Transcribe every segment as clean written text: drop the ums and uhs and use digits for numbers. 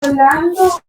hablando.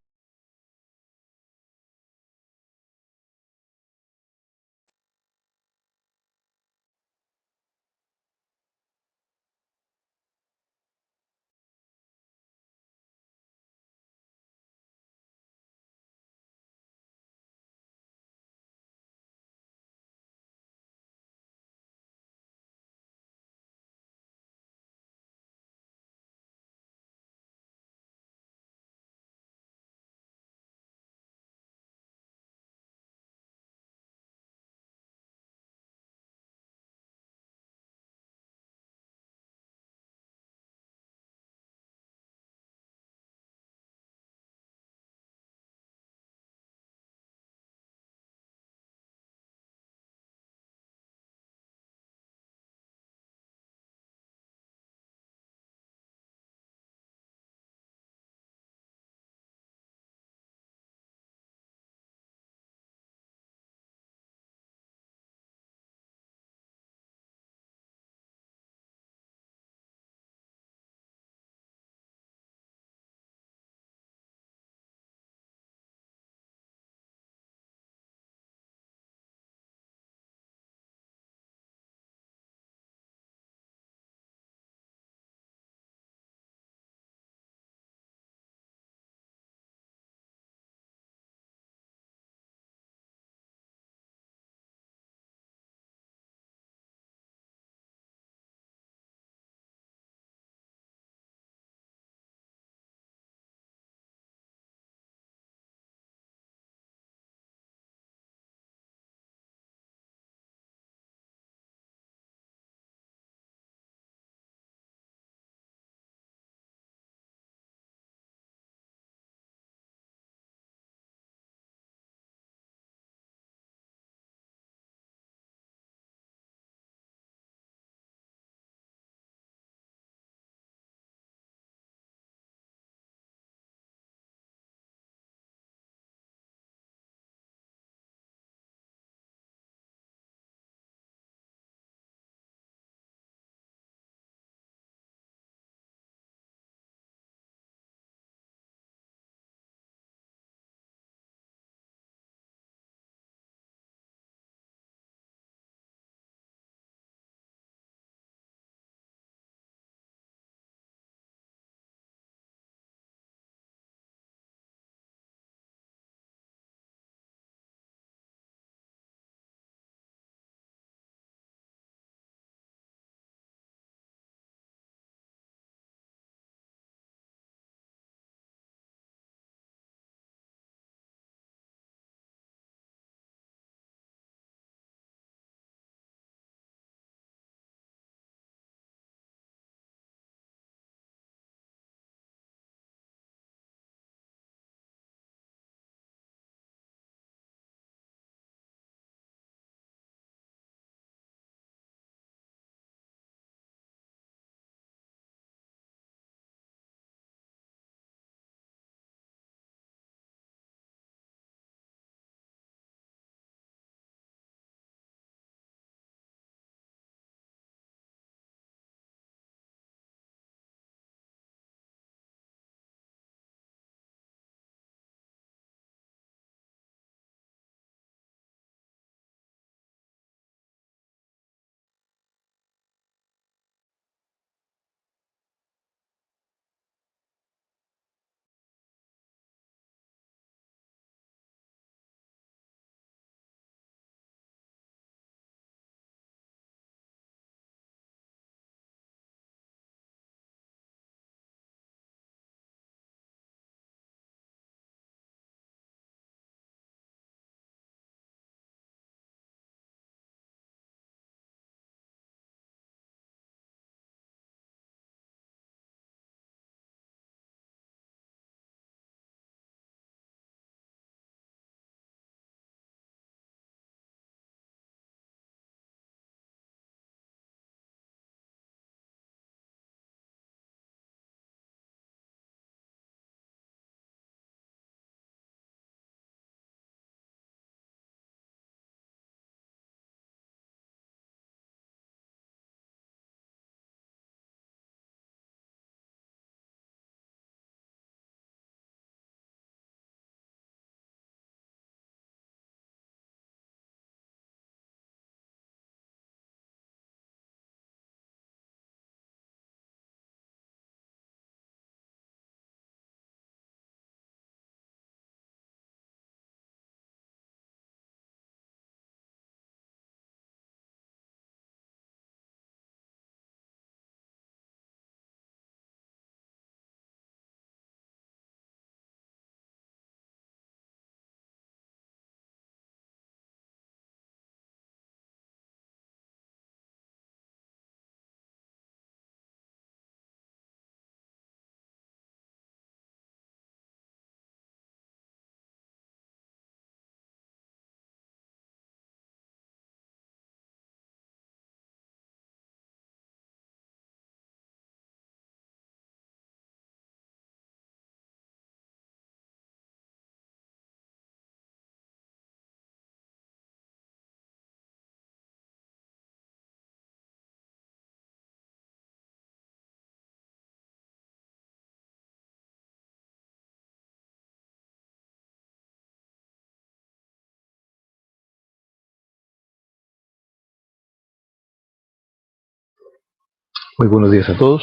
Muy buenos días a todos,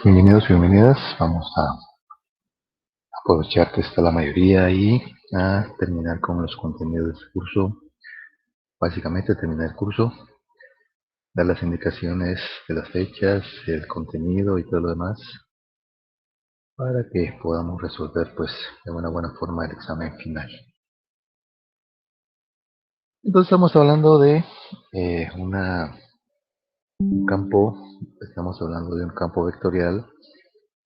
bienvenidos y bienvenidas. Vamos a aprovechar que está la mayoría y a terminar con los contenidos del curso. Básicamente terminar el curso, dar las indicaciones de las fechas, el contenido y todo lo demás para que podamos resolver pues de una buena forma el examen final. Entonces estamos hablando de un campo, estamos hablando de un campo vectorial.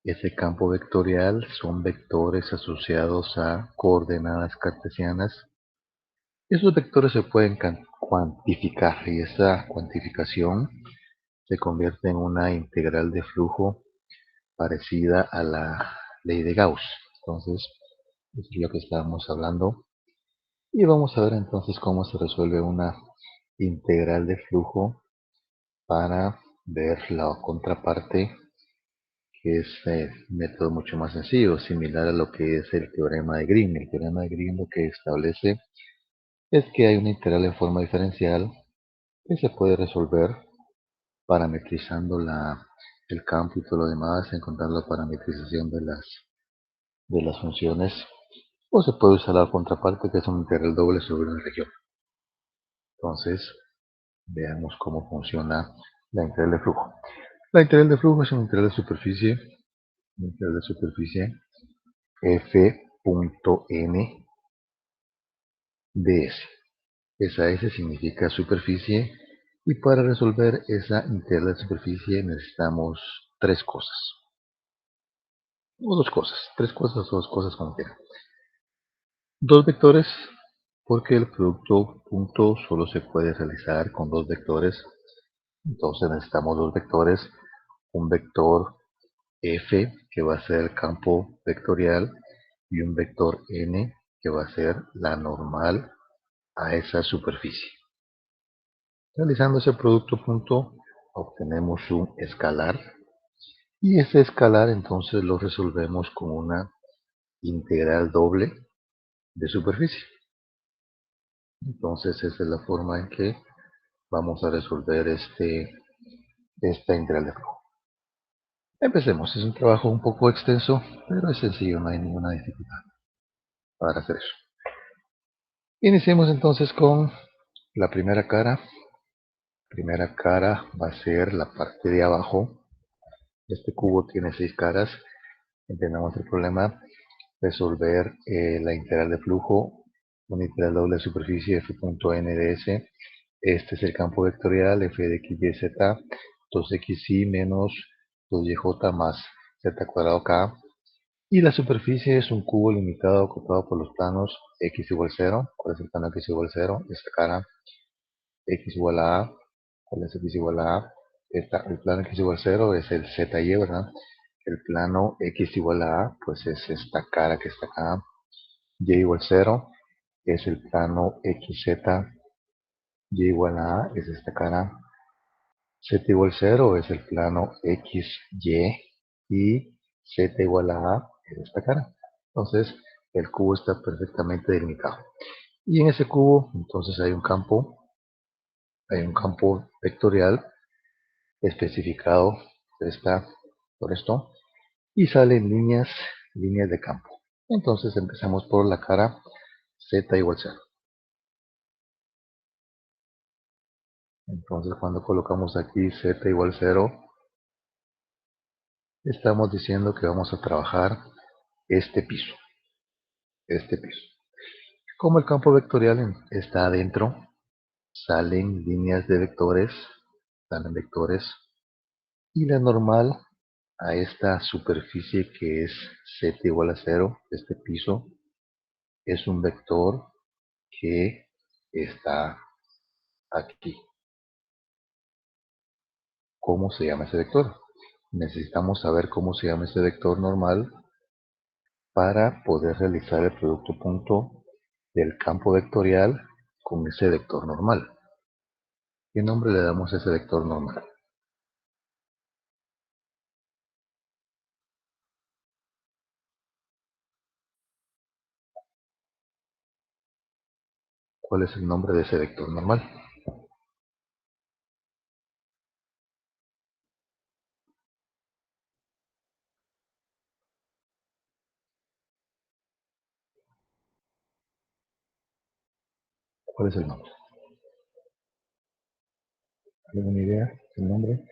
Ese campo vectorial son vectores asociados a coordenadas cartesianas. Esos vectores se pueden cuantificar y esa cuantificación se convierte en una integral de flujo parecida a la ley de Gauss. Entonces, eso es lo que estábamos hablando. Y vamos a ver entonces cómo se resuelve una integral de flujo para ver la contraparte, que es un método mucho más sencillo, similar a lo que es el teorema de Green. El teorema de Green lo que establece es que hay una integral en forma diferencial que se puede resolver parametrizando el campo y todo lo demás, encontrar la parametrización de las funciones, o se puede usar la contraparte, que es una integral doble sobre una región. Entonces, veamos cómo funciona la integral de flujo. La integral de flujo es una integral de superficie, f.n ds. Esa S significa superficie, y para resolver esa integral de superficie necesitamos tres cosas. O dos cosas, tres cosas o dos cosas como quieran. Dos vectores, porque el producto punto solo se puede realizar con dos vectores. Entonces necesitamos dos vectores. Un vector f, que va a ser el campo vectorial, y un vector n, que va a ser la normal a esa superficie. Realizando ese producto punto obtenemos un escalar, y ese escalar entonces lo resolvemos con una integral doble de superficie. Entonces esa es la forma en que vamos a resolver esta integral de flujo. Empecemos, es un trabajo un poco extenso, pero es sencillo, no hay ninguna dificultad para hacer eso. Iniciemos entonces con la primera cara. La primera cara va a ser la parte de abajo. Este cubo tiene 6 caras. Entendamos el problema. Resolver la integral de flujo, una integral doble de superficie f.n de s. Este es el campo vectorial f de x, y, z, 2xy menos 2yj más z cuadrado k. Y la superficie es un cubo limitado ocupado por los planos x igual 0. ¿Cuál es el plano x igual 0? Esta cara. X igual a a. ¿Cuál es x igual a a? El plano x igual 0 es el ZY, ¿verdad? El plano x igual a a, pues es esta cara que está acá. Y igual 0 es el plano XZ. Y igual a a es esta cara. Z igual 0 es el plano XY. Y Z igual a a es esta cara. Entonces, el cubo está perfectamente delimitado. Y en ese cubo, entonces hay un campo vectorial especificado por esto, y salen líneas de campo. Entonces empezamos por la cara z igual 0. Entonces cuando colocamos aquí z igual 0, estamos diciendo que vamos a trabajar este piso. Como el campo vectorial está adentro, salen líneas de vectores, y la normal a esta superficie que es z igual a 0, este piso, es un vector que está aquí. ¿Cómo se llama ese vector? Necesitamos saber cómo se llama ese vector normal para poder realizar el producto punto del campo vectorial con ese vector normal. ¿Qué nombre le damos a ese vector normal? ¿Cuál es el nombre de ese vector normal? ¿Cuál es el nombre? ¿Alguna idea del nombre?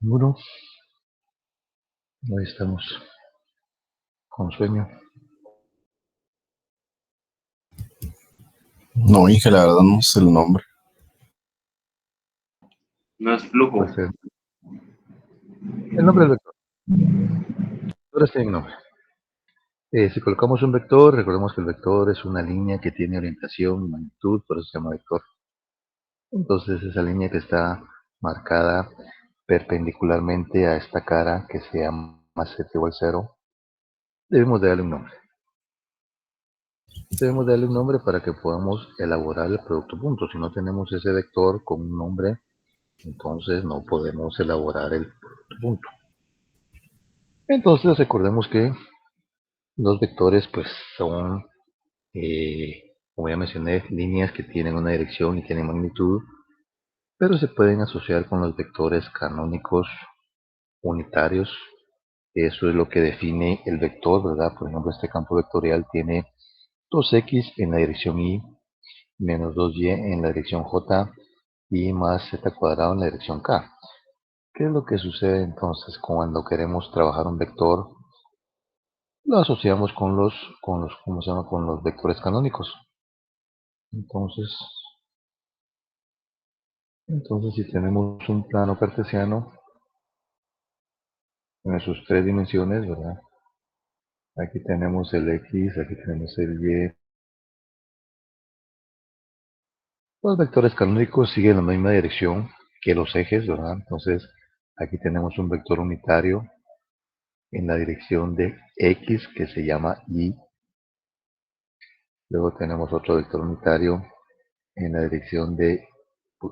¿Ninguno? Ahí estamos con sueño. No, hija, la verdad no sé el nombre. No es flujo. Pues el nombre del vector. Ahora tiene nombre. Si colocamos un vector, recordemos que el vector es una línea que tiene orientación y magnitud, por eso se llama vector. Entonces esa línea que está marcada perpendicularmente a esta cara que se llama z igual 0, debemos de darle un nombre. Debemos darle un nombre para que podamos elaborar el producto punto. Si no tenemos ese vector con un nombre, entonces no podemos elaborar el producto punto. Entonces recordemos que los vectores pues son, como ya mencioné, líneas que tienen una dirección y tienen magnitud, pero se pueden asociar con los vectores canónicos unitarios. Eso es lo que define el vector, ¿verdad? Por ejemplo, este campo vectorial tiene 2x en la dirección y, menos 2y en la dirección j y más z cuadrado en la dirección k. ¿Qué es lo que sucede entonces cuando queremos trabajar un vector? Lo asociamos ¿cómo se llama? Con los vectores canónicos. Entonces, si tenemos un plano cartesiano en sus tres dimensiones, ¿verdad? Aquí tenemos el x, aquí tenemos el y. Los vectores canónicos siguen la misma dirección que los ejes, ¿verdad? Entonces, aquí tenemos un vector unitario en la dirección de x que se llama y. Luego tenemos otro vector unitario en la dirección de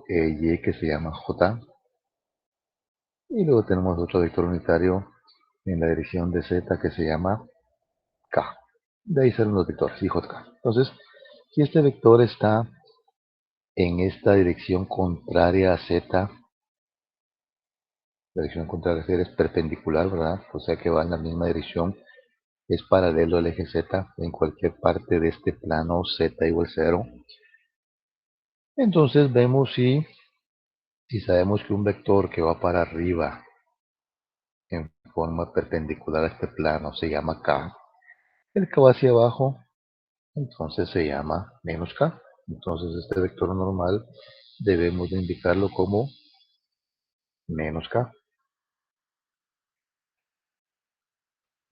y que se llama j. Y luego tenemos otro vector unitario en la dirección de z que se llama k. De ahí salen los vectores, i, j, k. Entonces, si este vector está en esta dirección contraria a z, la dirección contraria a z es perpendicular, ¿verdad? O sea que va en la misma dirección, es paralelo al eje z en cualquier parte de este plano z igual 0. Entonces vemos si sabemos que un vector que va para arriba en forma perpendicular a este plano se llama k, el que va hacia abajo entonces se llama menos k. Entonces este vector normal debemos de indicarlo como menos k.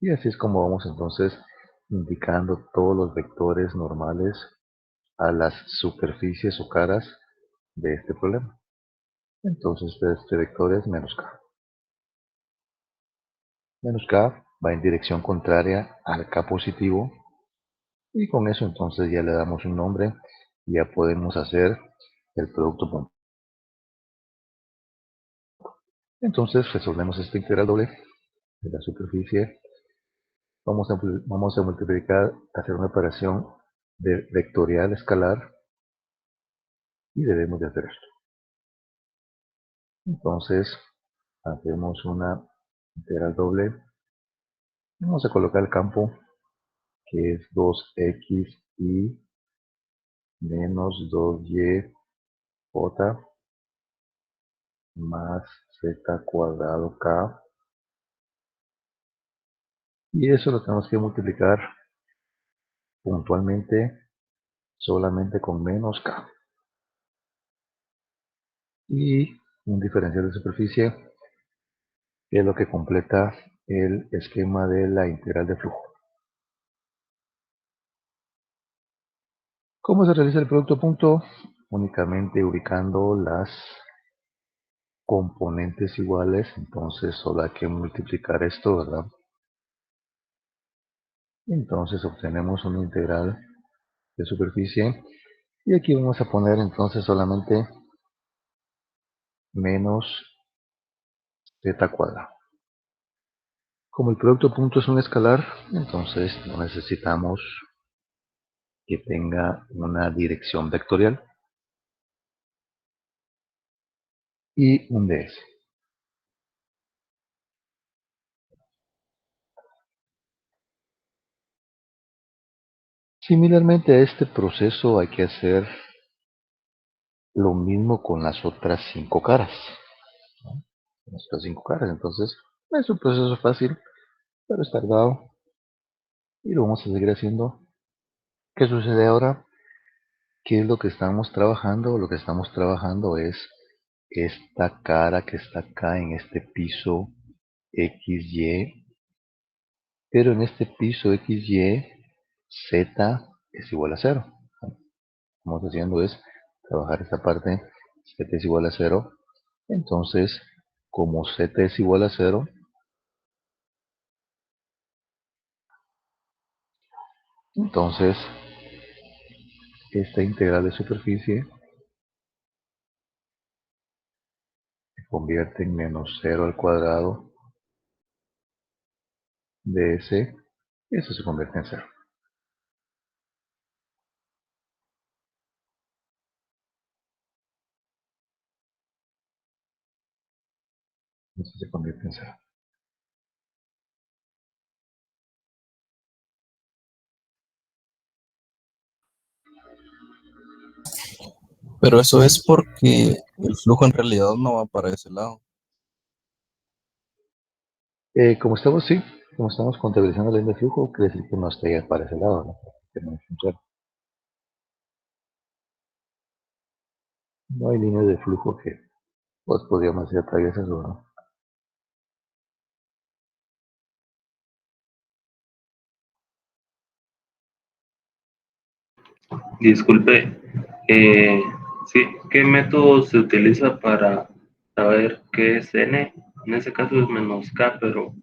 Y así es como vamos entonces indicando todos los vectores normales a las superficies o caras de este problema. Entonces este vector es menos k. Menos k va en dirección contraria al k positivo y con eso entonces ya le damos un nombre y ya podemos hacer el producto punto. Entonces resolvemos esta integral doble de la superficie. Vamos a multiplicar, hacer una operación de vectorial escalar y debemos de hacer esto. Entonces hacemos una integral doble. Vamos a colocar el campo que es 2x y menos 2y j más z cuadrado k. Y eso lo tenemos que multiplicar puntualmente solamente con menos k. Y un diferencial de superficie que es lo que completa el esquema de la integral de flujo. ¿Cómo se realiza el producto punto? Únicamente ubicando las componentes iguales, entonces solo hay que multiplicar esto, ¿verdad? Entonces obtenemos una integral de superficie y aquí vamos a poner entonces solamente menos z cuadrado. Como el producto punto es un escalar, entonces no necesitamos que tenga una dirección vectorial y un ds. Similarmente a este proceso hay que hacer lo mismo con las otras 5 caras, ¿no? Las otras 5 caras, entonces es un proceso fácil, pero es tardado y lo vamos a seguir haciendo. ¿Qué sucede ahora? ¿Qué es lo que estamos trabajando? Lo que estamos trabajando es esta cara que está acá en este piso XY, pero en este piso XY, Z es igual a 0. Lo que estamos haciendo es trabajar esta parte, Z es igual a 0. Entonces, como Z es igual a 0, entonces esta integral de superficie se convierte en menos 0 al cuadrado de S, y eso se convierte en 0. Eso se convierte en 0. Pero eso es porque el flujo en realidad no va para ese lado. Como estamos, sí, como estamos contabilizando la línea de flujo, quiere decir que no esté para ese lado, ¿no? Que no funciona. No hay líneas de flujo que pues, podríamos hacer atraviesas o no. Disculpe, sí, ¿qué método se utiliza para saber qué es n? En ese caso es menos k, pero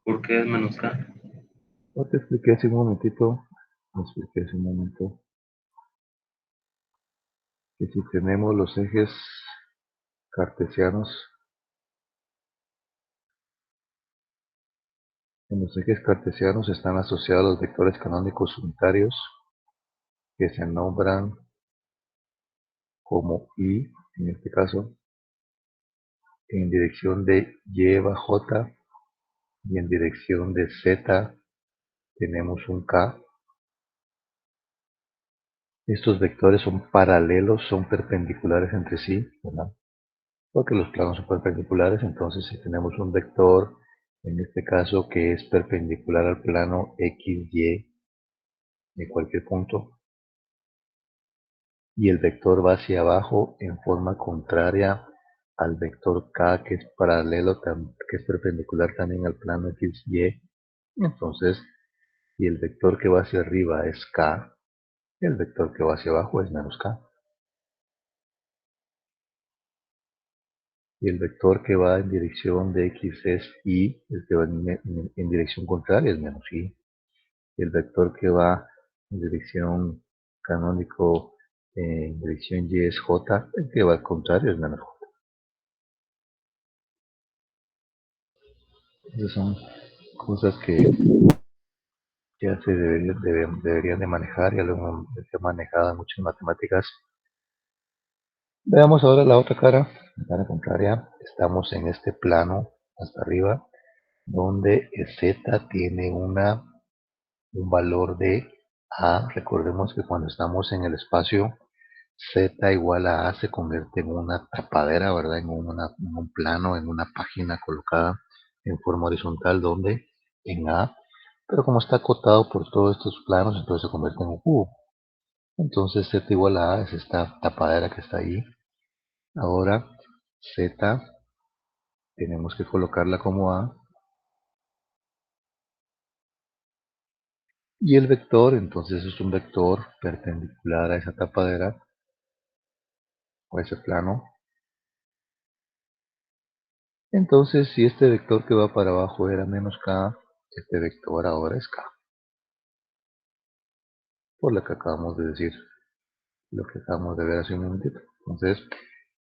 ¿por qué es menos k? Ya te expliqué hace un momentito, te expliqué hace un momento, que si tenemos los ejes cartesianos, en los ejes cartesianos están asociados los vectores canónicos unitarios que se nombran como I, en este caso, en dirección de Y va J y en dirección de Z tenemos un K. Estos vectores son paralelos, son perpendiculares entre sí, ¿verdad? Porque los planos son perpendiculares, entonces si tenemos un vector, en este caso que es perpendicular al plano XY de cualquier punto, y el vector va hacia abajo en forma contraria al vector K que es paralelo, que es perpendicular también al plano XY, entonces si el vector que va hacia arriba es K, el vector que va hacia abajo es menos K. Y el vector que va en dirección de X es Y, el que va en dirección contraria es menos Y. Y el vector que va en dirección canónico, en dirección Y es J, el que va al contrario es menos J. Esas son cosas que ya se deberían de manejar, ya lo hemos manejado en muchas matemáticas. Veamos ahora la otra cara, la cara contraria. Estamos en este plano hasta arriba, donde Z tiene un valor de A. Recordemos que cuando estamos en el espacio, Z igual a se convierte en una tapadera, ¿verdad? En un plano, en una página colocada en forma horizontal, donde en A, pero como está acotado por todos estos planos, entonces se convierte en un cubo. Entonces Z igual a es esta tapadera que está ahí. Ahora Z tenemos que colocarla como A. Y el vector, entonces es un vector perpendicular a esa tapadera o ese plano. Entonces, si este vector que va para abajo era menos k, este vector ahora es k, por lo que acabamos de decir, lo que acabamos de ver hace un momentito. Entonces,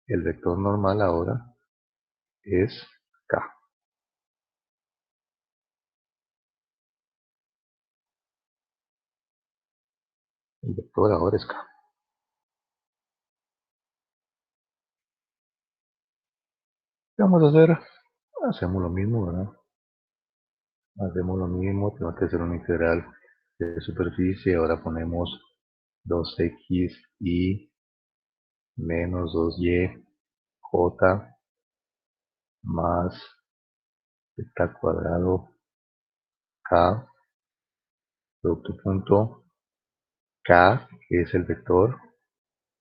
el vector normal ahora es k. El vector ahora es k. ¿Qué vamos a hacer? Hacemos lo mismo, ¿verdad? Hacemos lo mismo, tenemos que hacer una integral de superficie. Ahora ponemos 2x y menos 2y j más z cuadrado k, producto punto k, que es el vector,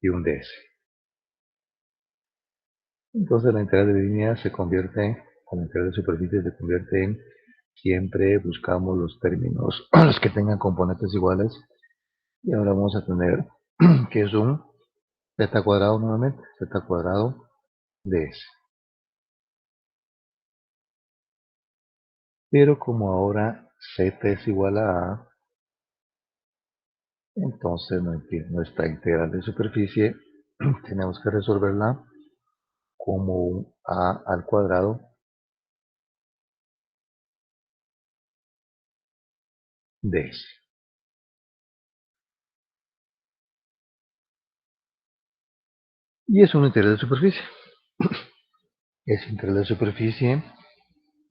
y un ds. Entonces la integral de línea se convierte, con la integral de superficie se convierte en, siempre buscamos los términos, los que tengan componentes iguales, y ahora vamos a tener que es un z cuadrado nuevamente, z cuadrado ds. Pero como ahora z es igual a a, entonces nuestra integral de superficie tenemos que resolverla como un a al cuadrado ds. Y es una integral de superficie. Es integral de superficie,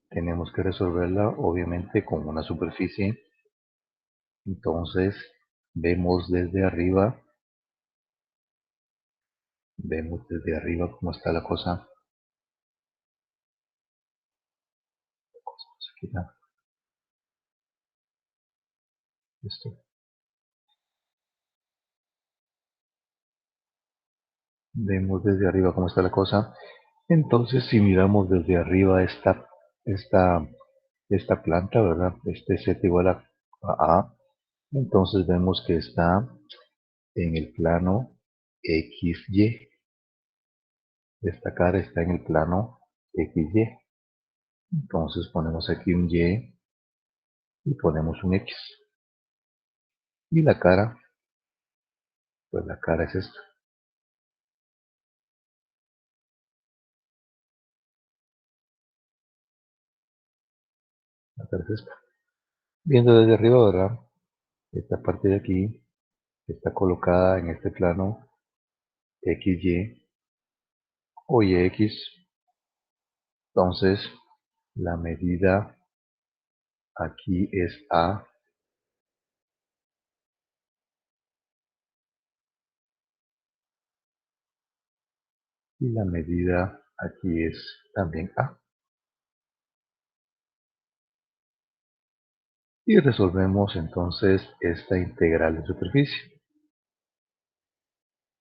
tenemos que resolverla obviamente con una superficie. Entonces vemos desde arriba cómo está la cosa. Vamos a quitar esto. Vemos desde arriba cómo está la cosa. Entonces si miramos desde arriba esta, esta planta, ¿verdad? Este z igual a, entonces vemos que está en el plano XY. Esta cara está en el plano XY. Entonces ponemos aquí un Y y ponemos un X. Y la cara, pues la cara es esta. La cara es esta. Viendo desde arriba, ¿verdad? Esta parte de aquí está colocada en este plano XY o YX. Entonces, la medida aquí es A y la medida aquí es también A. Y resolvemos entonces esta integral de superficie.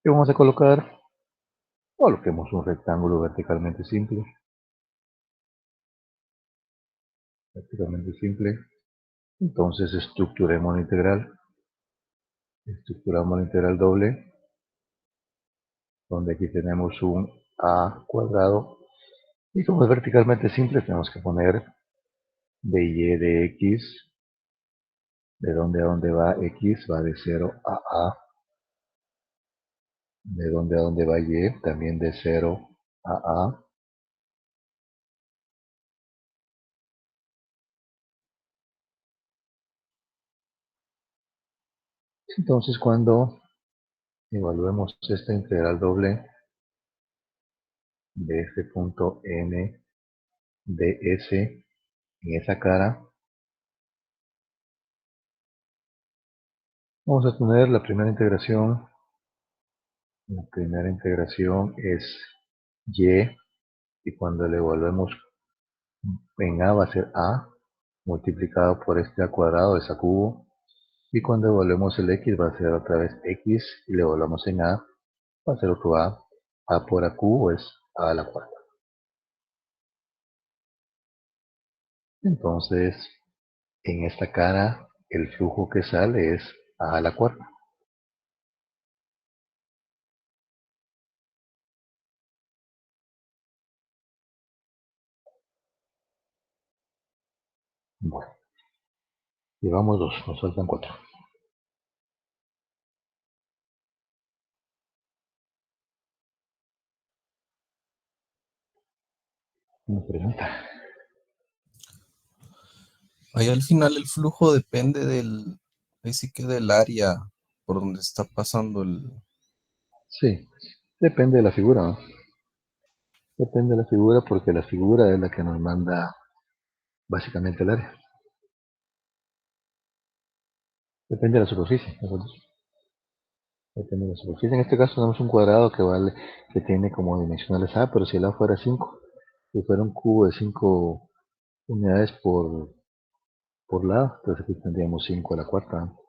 ¿Qué vamos a colocar? Coloquemos un rectángulo verticalmente simple. Verticalmente simple. Entonces estructuremos la integral. Estructuramos la integral doble, donde aquí tenemos un a cuadrado. Y como es verticalmente simple, tenemos que poner dy de x, de donde a donde va x, va de 0 a, de donde a donde va y, también de 0 a. Entonces cuando evaluemos esta integral doble de este punto n ds en esa cara, vamos a tener la primera integración. La primera integración es y, y cuando le evaluemos en a va a ser a multiplicado por este a cuadrado, es a cubo, y cuando evaluemos el x va a ser otra vez x, y le evaluamos en a, va a ser otro a por a cubo es a a la cuarta. Entonces, en esta cara, el flujo que sale es a la cuarta. Bueno, llevamos dos, nos faltan cuatro. Una pregunta. Ahí al final el flujo depende del, ahí sí que del área por donde está pasando el... Sí, depende de la figura, ¿no? Depende de la figura porque la figura es la que nos manda básicamente el área. Depende de la superficie, ¿no? Depende de la superficie. En este caso tenemos un cuadrado que tiene como dimensionales A, pero si el A fuera 5, si fuera un cubo de 5 unidades por lado, entonces aquí tendríamos 5 a la cuarta, ¿no?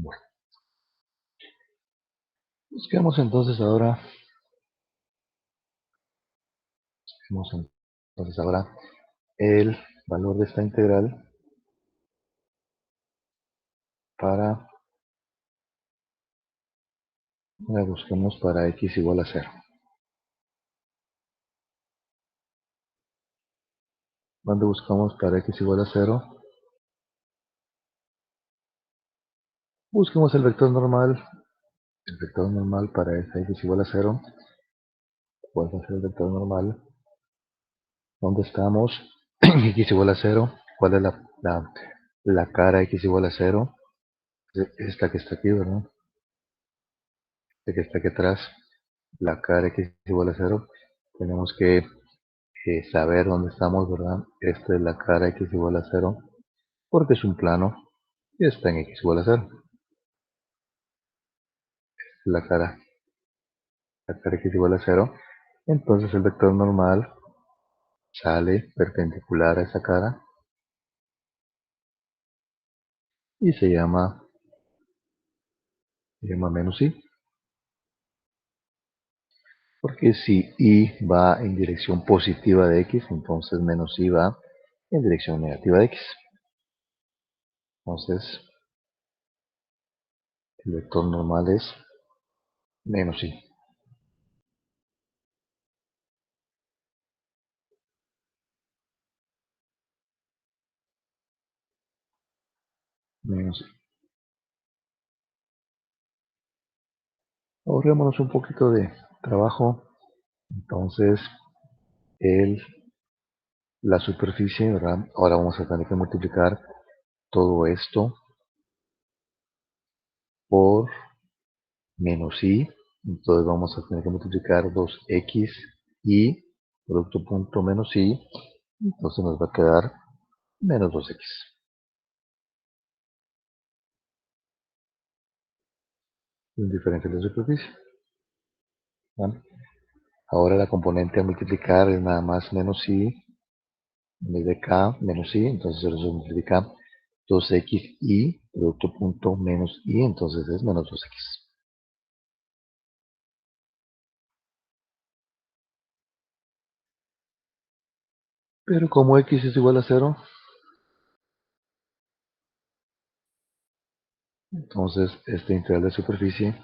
Bueno, busquemos entonces ahora el valor de esta integral para, la busquemos para x igual a 0. Cuando buscamos para x igual a 0, busquemos el vector normal. El vector normal para esta x igual a 0, ¿cuál va a ser el vector normal? ¿Dónde estamos? X igual a 0, ¿cuál es la cara x igual a 0? Esta que está aquí, ¿verdad? Esta que está aquí atrás, la cara x igual a 0. Tenemos que saber dónde estamos, ¿verdad? Esta es la cara x igual a 0, porque es un plano y está en x igual a 0. La cara, la cara x igual a 0. Entonces el vector normal sale perpendicular a esa cara y se llama menos i. Porque si y va en dirección positiva de x, entonces menos y va en dirección negativa de x. Entonces, el vector normal es menos y. Menos y. Ahorrémonos un poquito de trabajo. Entonces, el, la superficie, ¿verdad? Ahora vamos a tener que multiplicar todo esto por menos y. Entonces vamos a tener que multiplicar 2x y producto punto menos y. Entonces nos va a quedar menos 2x. Un diferencial de superficie. ¿Vale? Ahora la componente a multiplicar es nada más menos i, en vez de k, menos i, entonces se multiplica 2xy, producto punto menos i, entonces es menos 2x. Pero como x es igual a 0, entonces este integral de superficie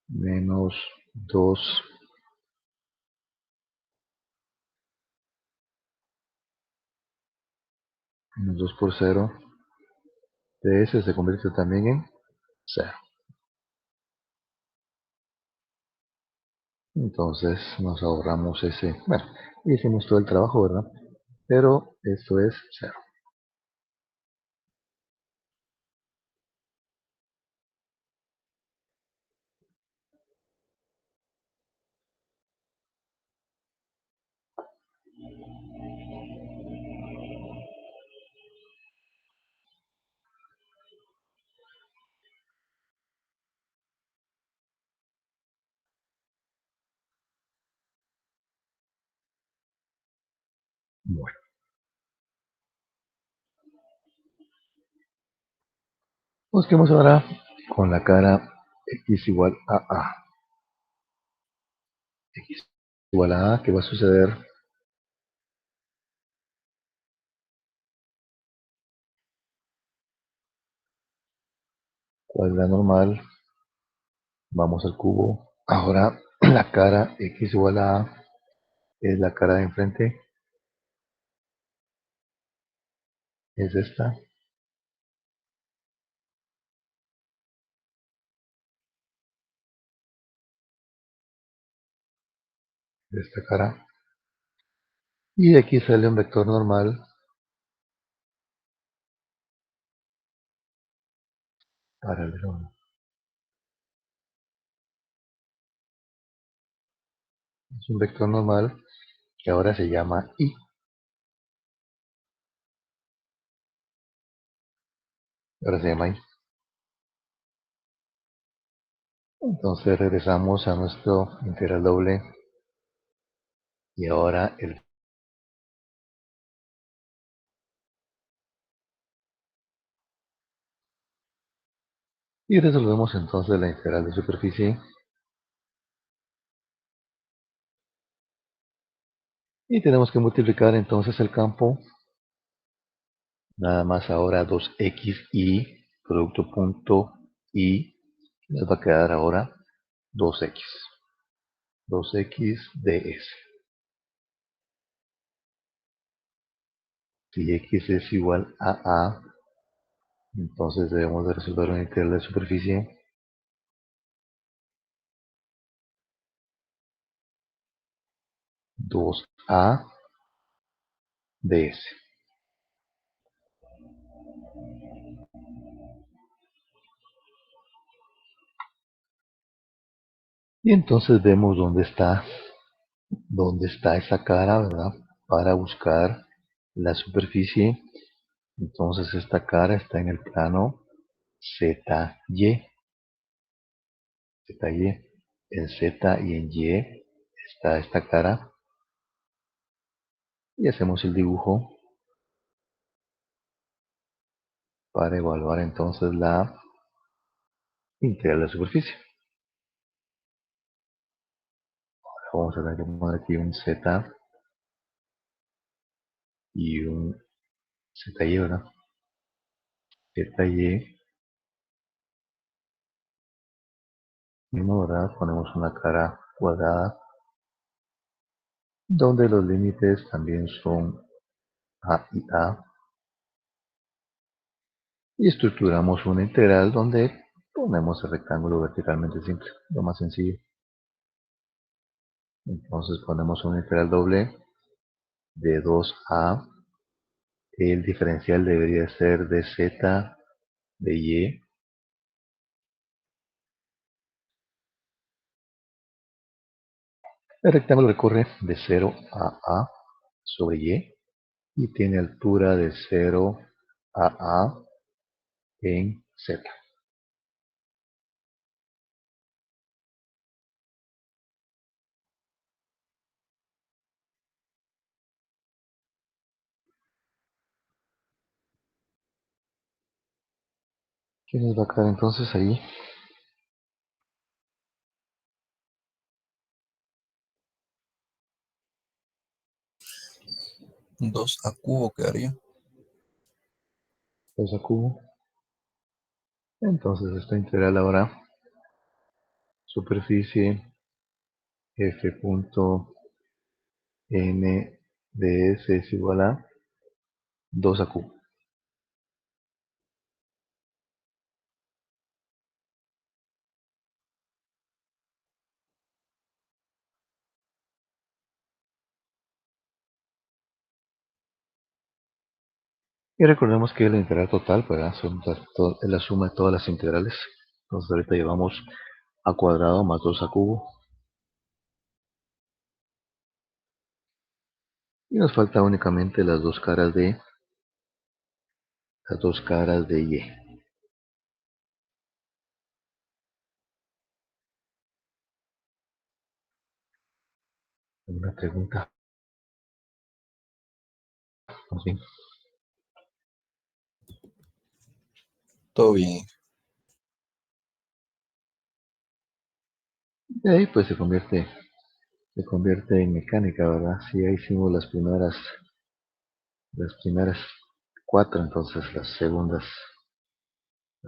menos 2 menos 2 por 0 de s se convierte también en 0. Entonces nos ahorramos bueno, hicimos todo el trabajo, ¿verdad? Pero esto es 0. Bueno, busquemos ahora con la cara x igual a a. X igual a A, ¿qué va a suceder? ¿Cuál es la normal? Vamos al cubo. Ahora la cara x igual a A es la cara de enfrente es esta. De esta cara. Y de aquí sale un vector normal paralelo. Es un vector normal que ahora se llama I. Ahora se llama I. Entonces regresamos a nuestro integral doble y ahora y resolvemos entonces la integral de superficie y tenemos que multiplicar entonces el campo, nada más ahora 2xy producto punto y nos va a quedar ahora 2x ds. Si x es igual a, entonces debemos de resolver una integral de superficie 2a ds. Y entonces vemos dónde está esa cara, ¿verdad? Para buscar la superficie. Entonces esta cara está en el plano ZY. ZY. En Z y en Y está esta cara. Y hacemos el dibujo para evaluar entonces la integral de la superficie. Vamos a tener que poner aquí un Z y un ZY, ¿verdad? ZY. Mismo, ¿verdad? Ponemos una cara cuadrada donde los límites también son A y A. Y estructuramos una integral donde ponemos el rectángulo verticalmente simple, lo más sencillo. Entonces ponemos una integral doble de 2a. El diferencial debería ser de z de y. El rectángulo recorre de 0 a sobre y tiene altura de 0 a en z. ¿Qué nos va a quedar entonces ahí? 2 a cubo quedaría. 2 a cubo. Entonces esta integral ahora, superficie f punto n de s es igual a 2 a cubo. Y recordemos que la integral total pues, es la suma de todas las integrales. Entonces ahorita llevamos a cuadrado más 2 a cubo. Y nos falta únicamente las dos caras y. Una pregunta. ¿Sí? Todo bien. Y ahí pues se convierte en mecánica, ¿verdad? Si ya hicimos las primeras cuatro, entonces las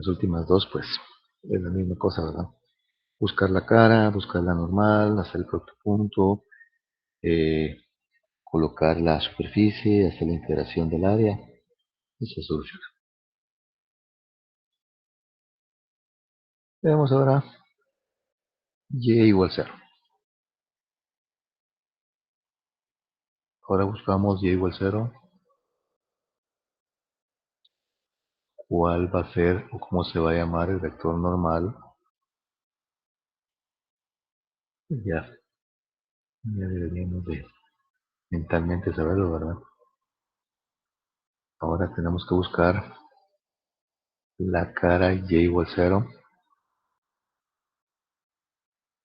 últimas dos, pues es la misma cosa, ¿verdad? Buscar la cara, buscar la normal, hacer el producto punto, eh, colocar la superficie, hacer la integración del área y se soluciona. Veamos ahora y igual 0. Ahora buscamos y igual 0. ¿Cuál va a ser o cómo se va a llamar el vector normal? Ya deberíamos de mentalmente saberlo, ¿verdad? Ahora tenemos que buscar la cara y igual 0.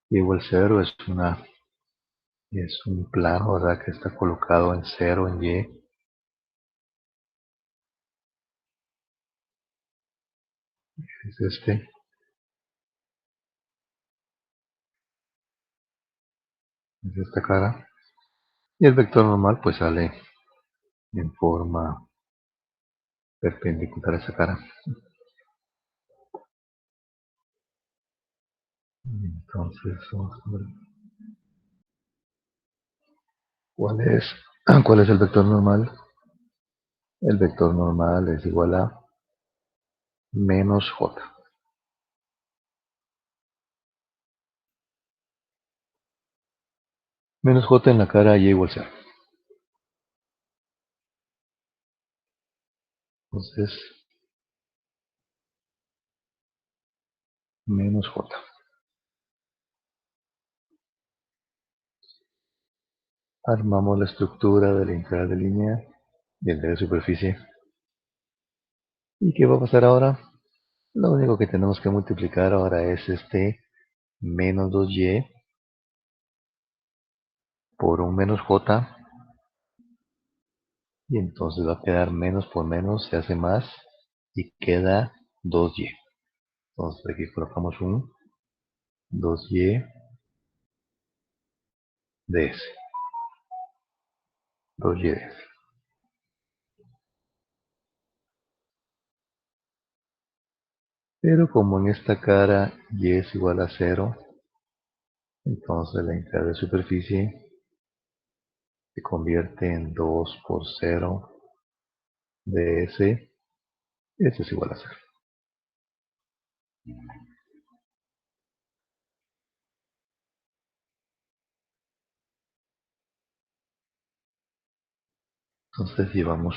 Y igual 0 es un plano, ¿verdad? Que está colocado en 0 en y. Es es esta cara. Y el vector normal pues sale en forma perpendicular a esa cara. Entonces vamos a ver cuál es, cuál es el vector normal. El vector normal es igual a menos j. Menos j en la cara y igual 0. Entonces, menos j. Armamos la estructura de la integral de línea y el de la superficie. ¿Y qué va a pasar ahora? Lo único que tenemos que multiplicar ahora es menos 2y por un menos j. Y entonces va a quedar menos por menos, se hace más y queda 2y. Entonces aquí colocamos un 2y de s. 2y de s. Pero como en esta cara y es igual a 0, entonces la integral de superficie se convierte en 2 por 0 de s. S es igual a 0. Entonces llevamos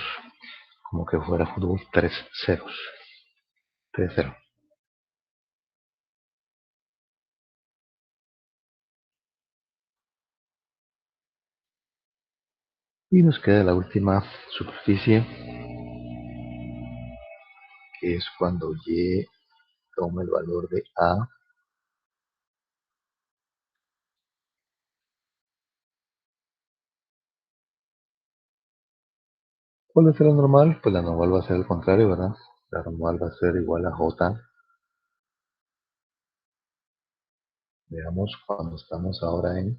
como que fuera fútbol 3 ceros. 3-0. Y nos queda la última superficie, que es cuando y toma el valor de a. ¿Cuál va a ser la normal? Pues la normal va a ser el contrario, ¿verdad? La normal va a ser igual a j. Veamos cuando estamos ahora en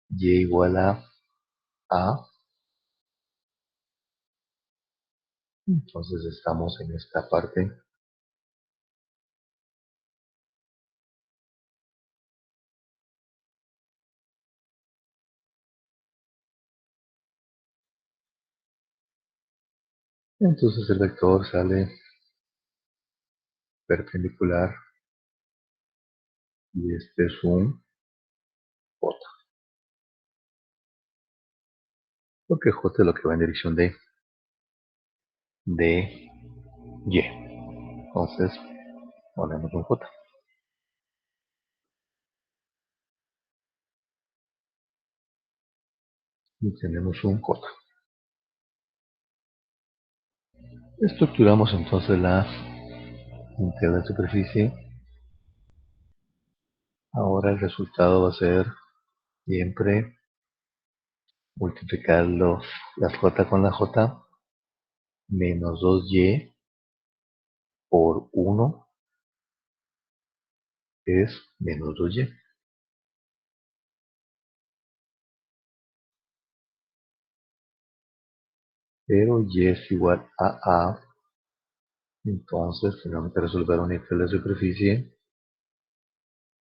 y igual a. Entonces estamos en esta parte. Entonces el vector sale perpendicular y este es un j. Porque j es lo que va en dirección de y. Entonces ponemos un j. Y tenemos un j. Estructuramos entonces la integral de superficie. Ahora el resultado va a ser siempre multiplicar las j con la j, menos 2y por 1 es menos 2y. Pero y es igual a, entonces tenemos que resolver una integral de superficie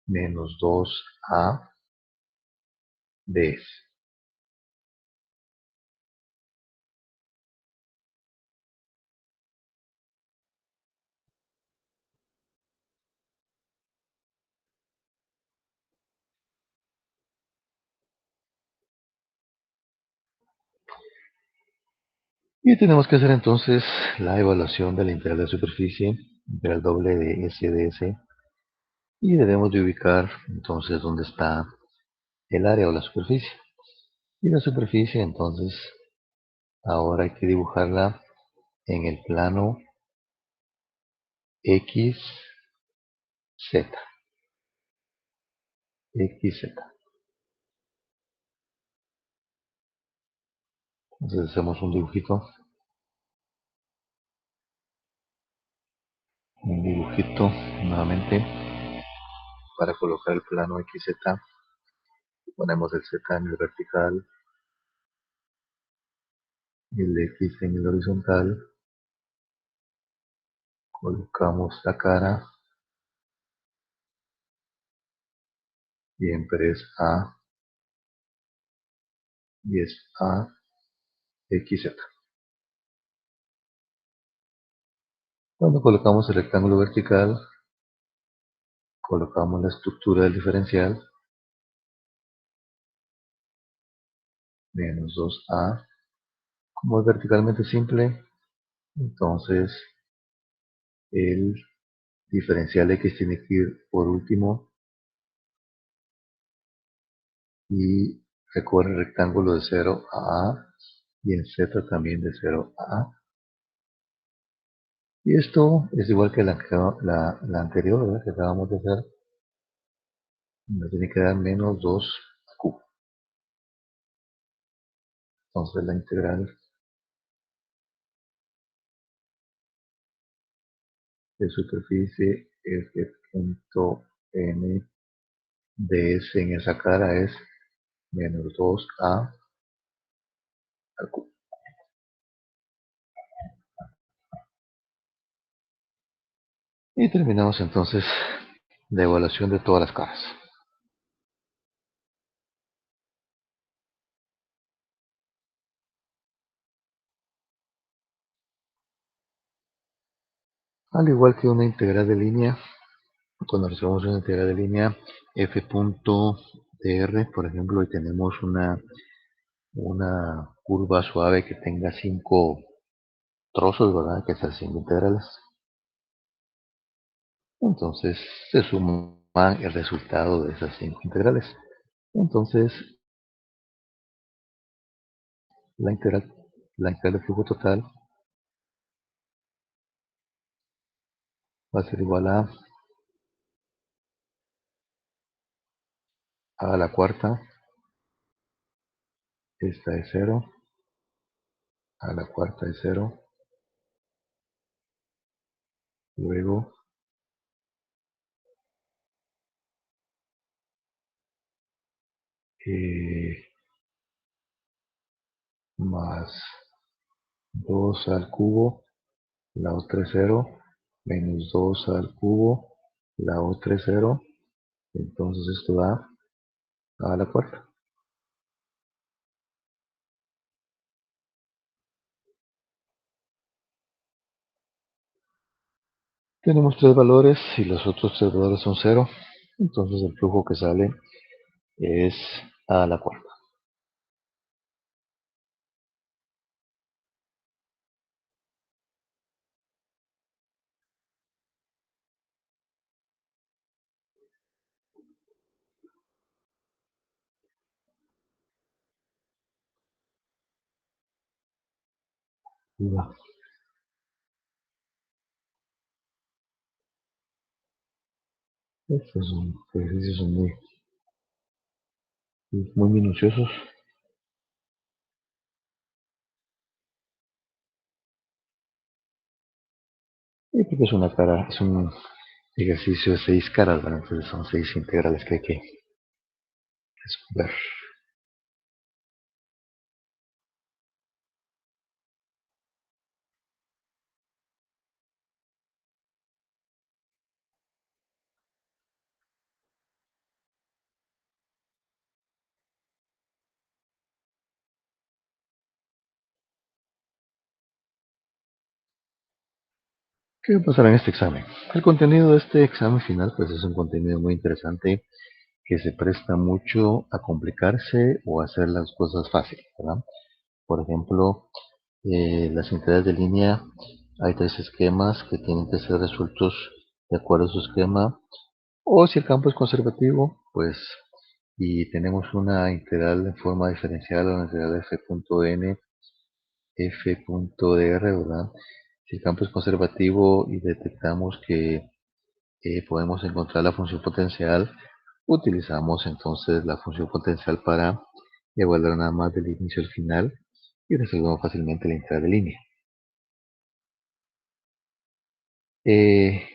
menos 2a de s. Y tenemos que hacer entonces la evaluación de la integral de superficie, integral doble de S de S, y debemos de ubicar entonces dónde está el área o la superficie. Y la superficie entonces ahora hay que dibujarla en el plano X, Z, XZ. Entonces hacemos un dibujito nuevamente para colocar el plano XZ. Ponemos el Z en el vertical y el X en el horizontal. Colocamos la cara, siempre es A y es A, X, Z. Cuando colocamos el rectángulo vertical, colocamos la estructura del diferencial, menos 2A. Como es verticalmente simple, entonces el diferencial X tiene que ir por último y recorre el rectángulo de 0 a A y en Z también de 0 a A. Y esto es igual que la anterior, ¿verdad?, que acabamos de hacer. Nos tiene que dar menos 2Q. Entonces la integral de superficie es de punto n de S en esa cara es menos 2A al cubo. Y terminamos entonces la evaluación de todas las caras. Al igual que una integral de línea, cuando resolvemos una integral de línea f.dr, por ejemplo, y tenemos una curva suave que tenga 5 trozos, ¿verdad?, que esas 5 integrales. Entonces se suman el resultado de esas 5 integrales. Entonces la integral, la integral de flujo total va a ser igual a la cuarta, esta es 0, a la cuarta es 0, luego más 2 al cubo, la otra es 0, menos 2 al cubo, la otra es 0, entonces esto da a la cuarta. Tenemos 3 valores y los otros 3 valores son 0, entonces el flujo que sale es a la cuarta. Estos son ejercicios son muy minuciosos. Y porque es una cara, es un ejercicio de 6 caras, ¿verdad? Entonces son 6 integrales que hay que resolver. ¿Qué va a pasar en este examen? El contenido de este examen final pues es un contenido muy interesante que se presta mucho a complicarse o a hacer las cosas fáciles, ¿verdad? Por ejemplo, Las integrales de línea, hay tres esquemas que tienen que ser resueltos de acuerdo a su esquema. O si el campo es conservativo, pues, y tenemos una integral en forma diferencial, o una integral de f.n, f.dr, ¿verdad? Si el campo es conservativo y detectamos que podemos encontrar la función potencial, utilizamos entonces la función potencial para evaluar nada más del inicio al final y resolvemos fácilmente la integral de línea. Eh,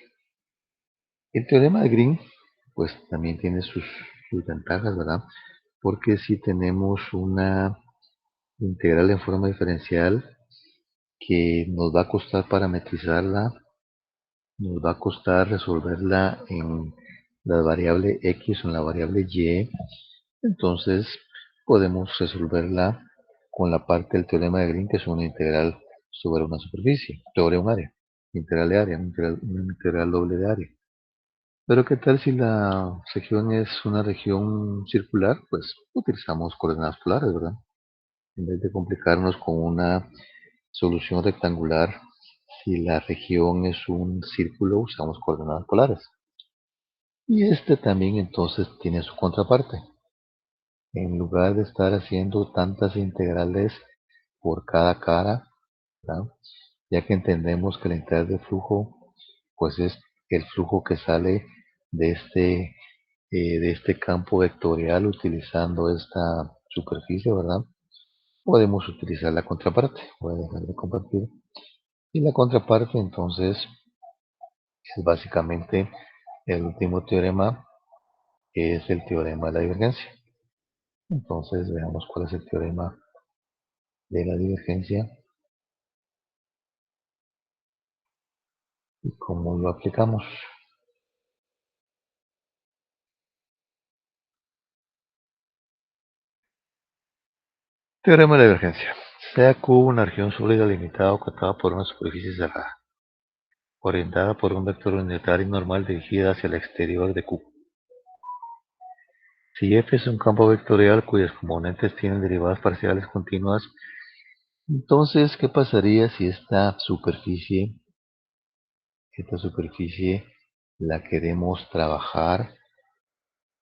el teorema de Green, pues también tiene sus ventajas, ¿verdad? Porque si tenemos una integral en forma diferencial que nos va a costar parametrizarla, nos va a costar resolverla en la variable x o en la variable y, entonces podemos resolverla con la parte del teorema de Green, que es una integral sobre una superficie, sobre un área, integral de área, una integral doble de área. Pero ¿qué tal si la región es una región circular? Pues utilizamos coordenadas polares, ¿verdad? En vez de complicarnos con una solución rectangular, si la región es un círculo, usamos coordenadas polares. Y este también entonces tiene su contraparte. En lugar de estar haciendo tantas integrales por cada cara, ¿verdad? Ya que entendemos que la integral de flujo, pues es el flujo que sale de este campo vectorial utilizando esta superficie, ¿verdad? Podemos utilizar la contraparte. Voy a dejar de compartir. Y la contraparte entonces es básicamente el último teorema, que es el teorema de la divergencia. Entonces veamos cuál es el teorema de la divergencia y cómo lo aplicamos. Teorema de la divergencia. Sea Q una región sólida limitada o acotada por una superficie cerrada, orientada por un vector unitario normal dirigida hacia el exterior de Q. Si F es un campo vectorial cuyos componentes tienen derivadas parciales continuas, entonces, ¿qué pasaría si esta superficie la queremos trabajar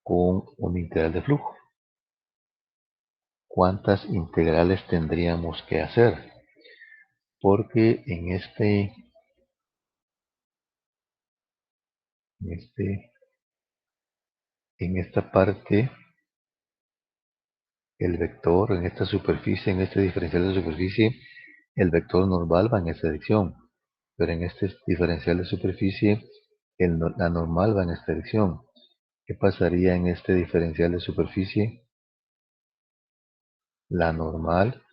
con un integral de flujo? ¿Cuántas integrales tendríamos que hacer? Porque en esta parte, el vector, en esta superficie, en este diferencial de superficie, el vector normal va en esta dirección. Pero en este diferencial de superficie, la normal va en esta dirección. ¿Qué pasaría en este diferencial de superficie? La normal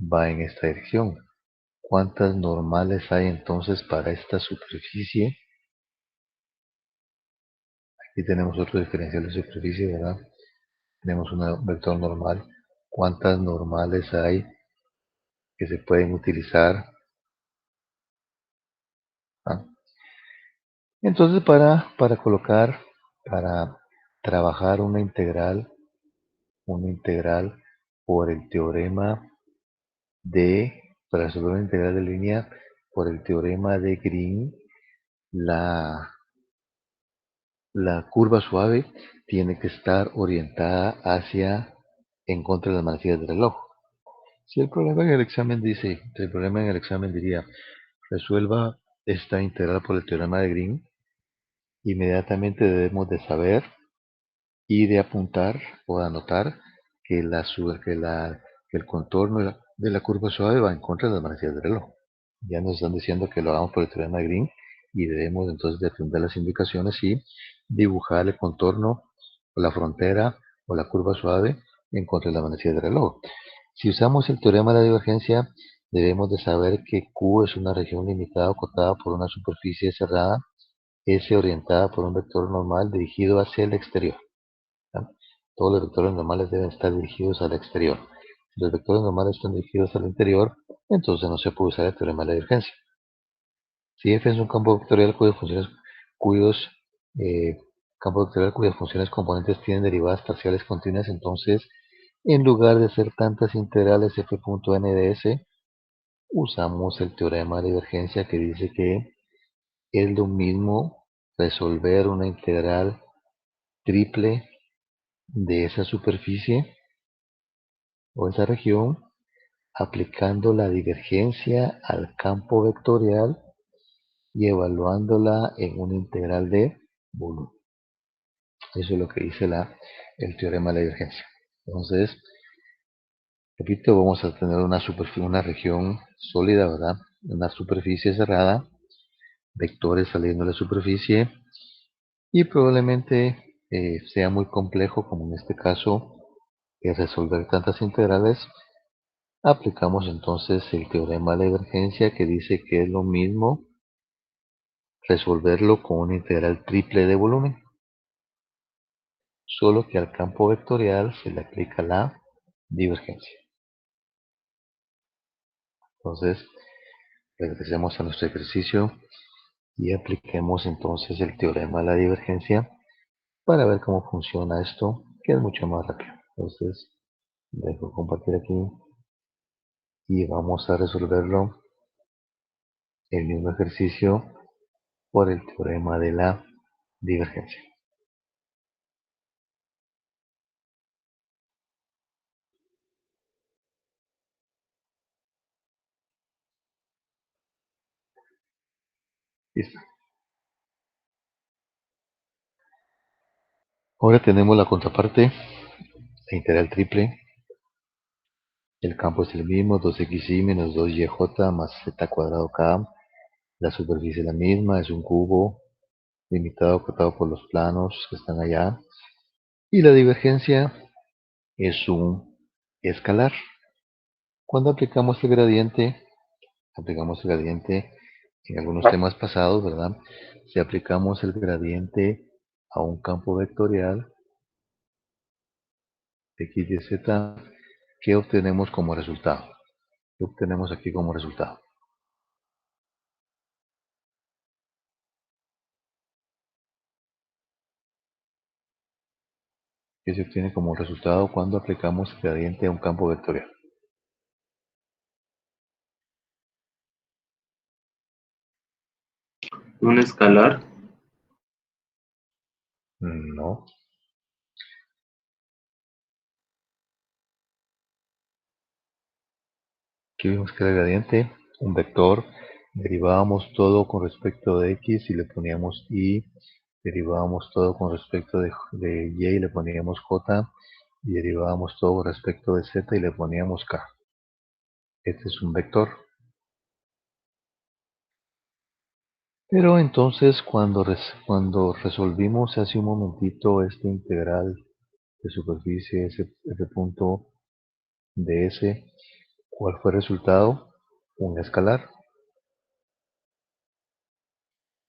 va en esta dirección. ¿Cuántas normales hay entonces para esta superficie? Aquí tenemos otro diferencial de superficie, ¿verdad? Tenemos un vector normal. ¿Cuántas normales hay que se pueden utilizar? ¿Ah? Entonces para trabajar una integral por el teorema para resolver una integral de línea por el teorema de Green, la curva suave tiene que estar orientada en contra de las manecillas del reloj. Si el problema en el examen diría, resuelva esta integral por el teorema de Green, inmediatamente debemos de saber y de apuntar o de anotar que, que el contorno de la curva suave va en contra de las manecillas del reloj. Ya nos están diciendo que lo hagamos por el teorema de Green y debemos entonces de atender las indicaciones y dibujar el contorno o la frontera o la curva suave en contra de la manecilla del reloj. Si usamos el teorema de la divergencia, debemos de saber que Q es una región limitada acotada por una superficie cerrada, S orientada por un vector normal dirigido hacia el exterior. ¿Ya? Todos los vectores normales deben estar dirigidos al exterior. Si los vectores normales están dirigidos al interior, entonces no se puede usar el teorema de la divergencia. Si F es un cuyos, eh, campo vectorial cuyas funciones componentes tienen derivadas parciales continuas, entonces en lugar de hacer tantas integrales f.n de s, usamos el teorema de divergencia que dice que es lo mismo resolver una integral triple de esa superficie o esa región aplicando la divergencia al campo vectorial y evaluándola en una integral de volumen. Eso es lo que dice el teorema de la divergencia. Entonces, repito, vamos a tener una región sólida, ¿verdad? Una superficie cerrada, vectores saliendo de la superficie y probablemente sea muy complejo, como en este caso, resolver tantas integrales. Aplicamos entonces el teorema de la divergencia que dice que es lo mismo resolverlo con una integral triple de volumen, solo que al campo vectorial se le aplica la divergencia. Entonces, regresemos a nuestro ejercicio y apliquemos entonces el teorema de la divergencia para ver cómo funciona esto, que es mucho más rápido. Entonces, dejo compartir aquí y vamos a resolverlo el mismo ejercicio por el teorema de la divergencia. Listo. Ahora tenemos la contraparte, la integral triple. El campo es el mismo, 2xy menos 2yj más z cuadrado k. La superficie es la misma, es un cubo limitado cortado por los planos que están allá. Y la divergencia es un escalar. Cuando aplicamos el gradiente en algunos temas pasados, ¿verdad? Si aplicamos el gradiente a un campo vectorial, x y z, ¿qué obtenemos como resultado? ¿Qué obtenemos aquí como resultado? ¿Qué se obtiene como resultado cuando aplicamos el gradiente a un campo vectorial? Un escalar. No. Aquí vimos que era el gradiente, un vector, derivábamos todo con respecto de x y le poníamos y, derivábamos todo con respecto de y y le poníamos j, y derivábamos todo con respecto de z y le poníamos k. Este es un vector. Pero entonces cuando resolvimos hace un momentito esta integral de superficie, ese punto de S, ¿cuál fue el resultado? Un escalar,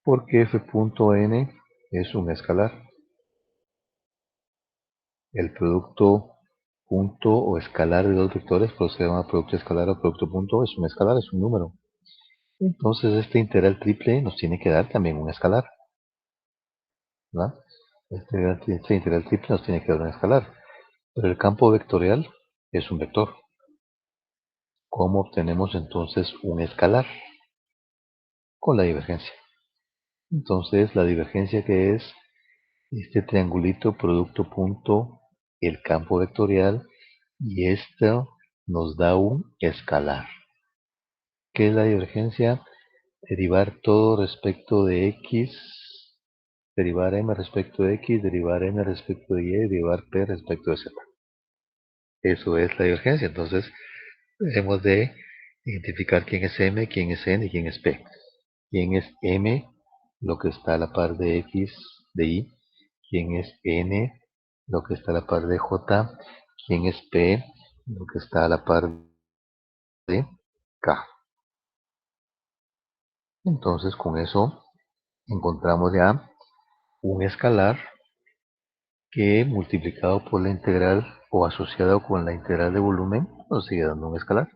porque f.n es un escalar. El producto punto o escalar de dos vectores, por eso se llama producto escalar o producto punto, es un escalar, es un número. Entonces este integral triple nos tiene que dar también un escalar, ¿verdad? Este integral triple nos tiene que dar un escalar. Pero el campo vectorial es un vector. ¿Cómo obtenemos entonces un escalar? Con la divergencia. Entonces la divergencia que es este triangulito producto punto el campo vectorial y esto nos da un escalar. ¿Qué es la divergencia? Derivar todo respecto de x, derivar m respecto de x, derivar n respecto de y, derivar p respecto de z. Eso es la divergencia. Entonces debemos de identificar quién es m, quién es n y quién es p. ¿Quién es m? Lo que está a la par de x de y. ¿Quién es n? Lo que está a la par de j. ¿Quién es p? Lo que está a la par de k. Entonces con eso encontramos ya un escalar que multiplicado por la integral o asociado con la integral de volumen nos sigue dando un escalar.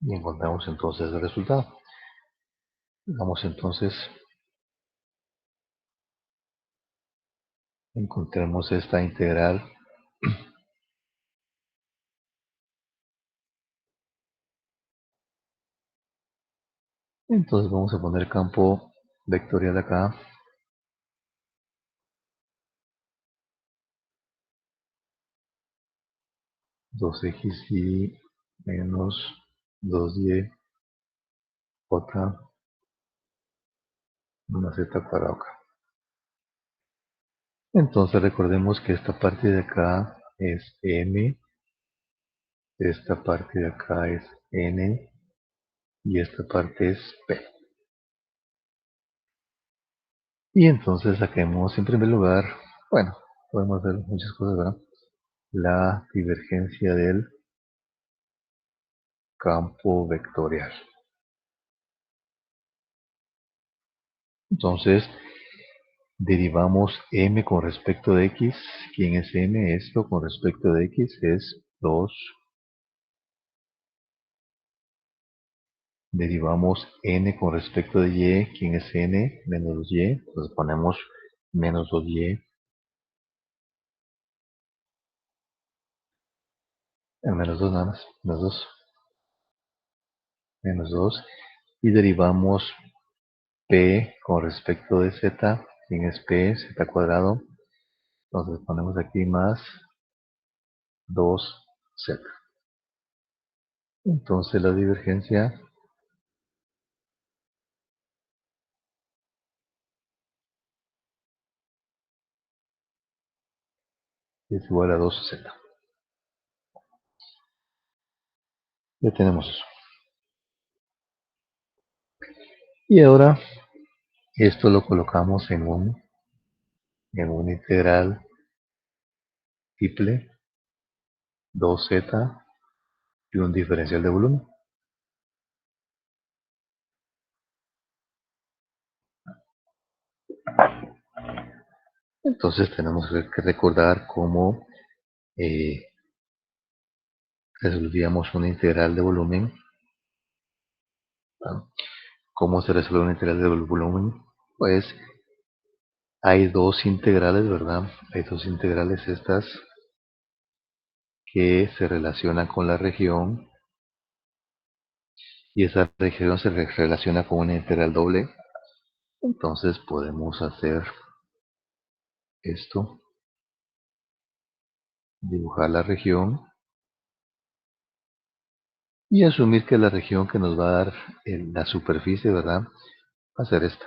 Y encontramos entonces el resultado. Vamos entonces, encontremos esta integral Entonces vamos a poner campo vectorial acá. Dos x y menos 2y otra una z cuadrada acá. Entonces recordemos que esta parte de acá es m, esta parte de acá es n y esta parte es p. Y entonces saquemos en primer lugar, bueno, podemos hacer muchas cosas, ¿verdad? La divergencia del campo vectorial. Entonces, derivamos m con respecto de x. ¿Quién es m? Esto con respecto de x es 2. Derivamos n con respecto de y. ¿Quién es n? Menos y. Entonces ponemos menos 2y. El menos 2 nada más. Menos 2. Menos 2. Y derivamos p con respecto de z. ¿Quién es p? Z cuadrado. Entonces ponemos aquí más 2z. Entonces la divergencia es igual a 2z. Ya tenemos eso. Y ahora esto lo colocamos en un integral triple 2z y un diferencial de volumen. Entonces tenemos que recordar cómo resolvíamos una integral de volumen. ¿No? ¿Cómo se resuelve una integral de volumen? Pues hay dos integrales, ¿verdad? Hay dos integrales estas que se relacionan con la región y esa región se relaciona con una integral doble. Entonces podemos hacer esto, dibujar la región y asumir que la región que nos va a dar la superficie, ¿verdad? Va a ser esta.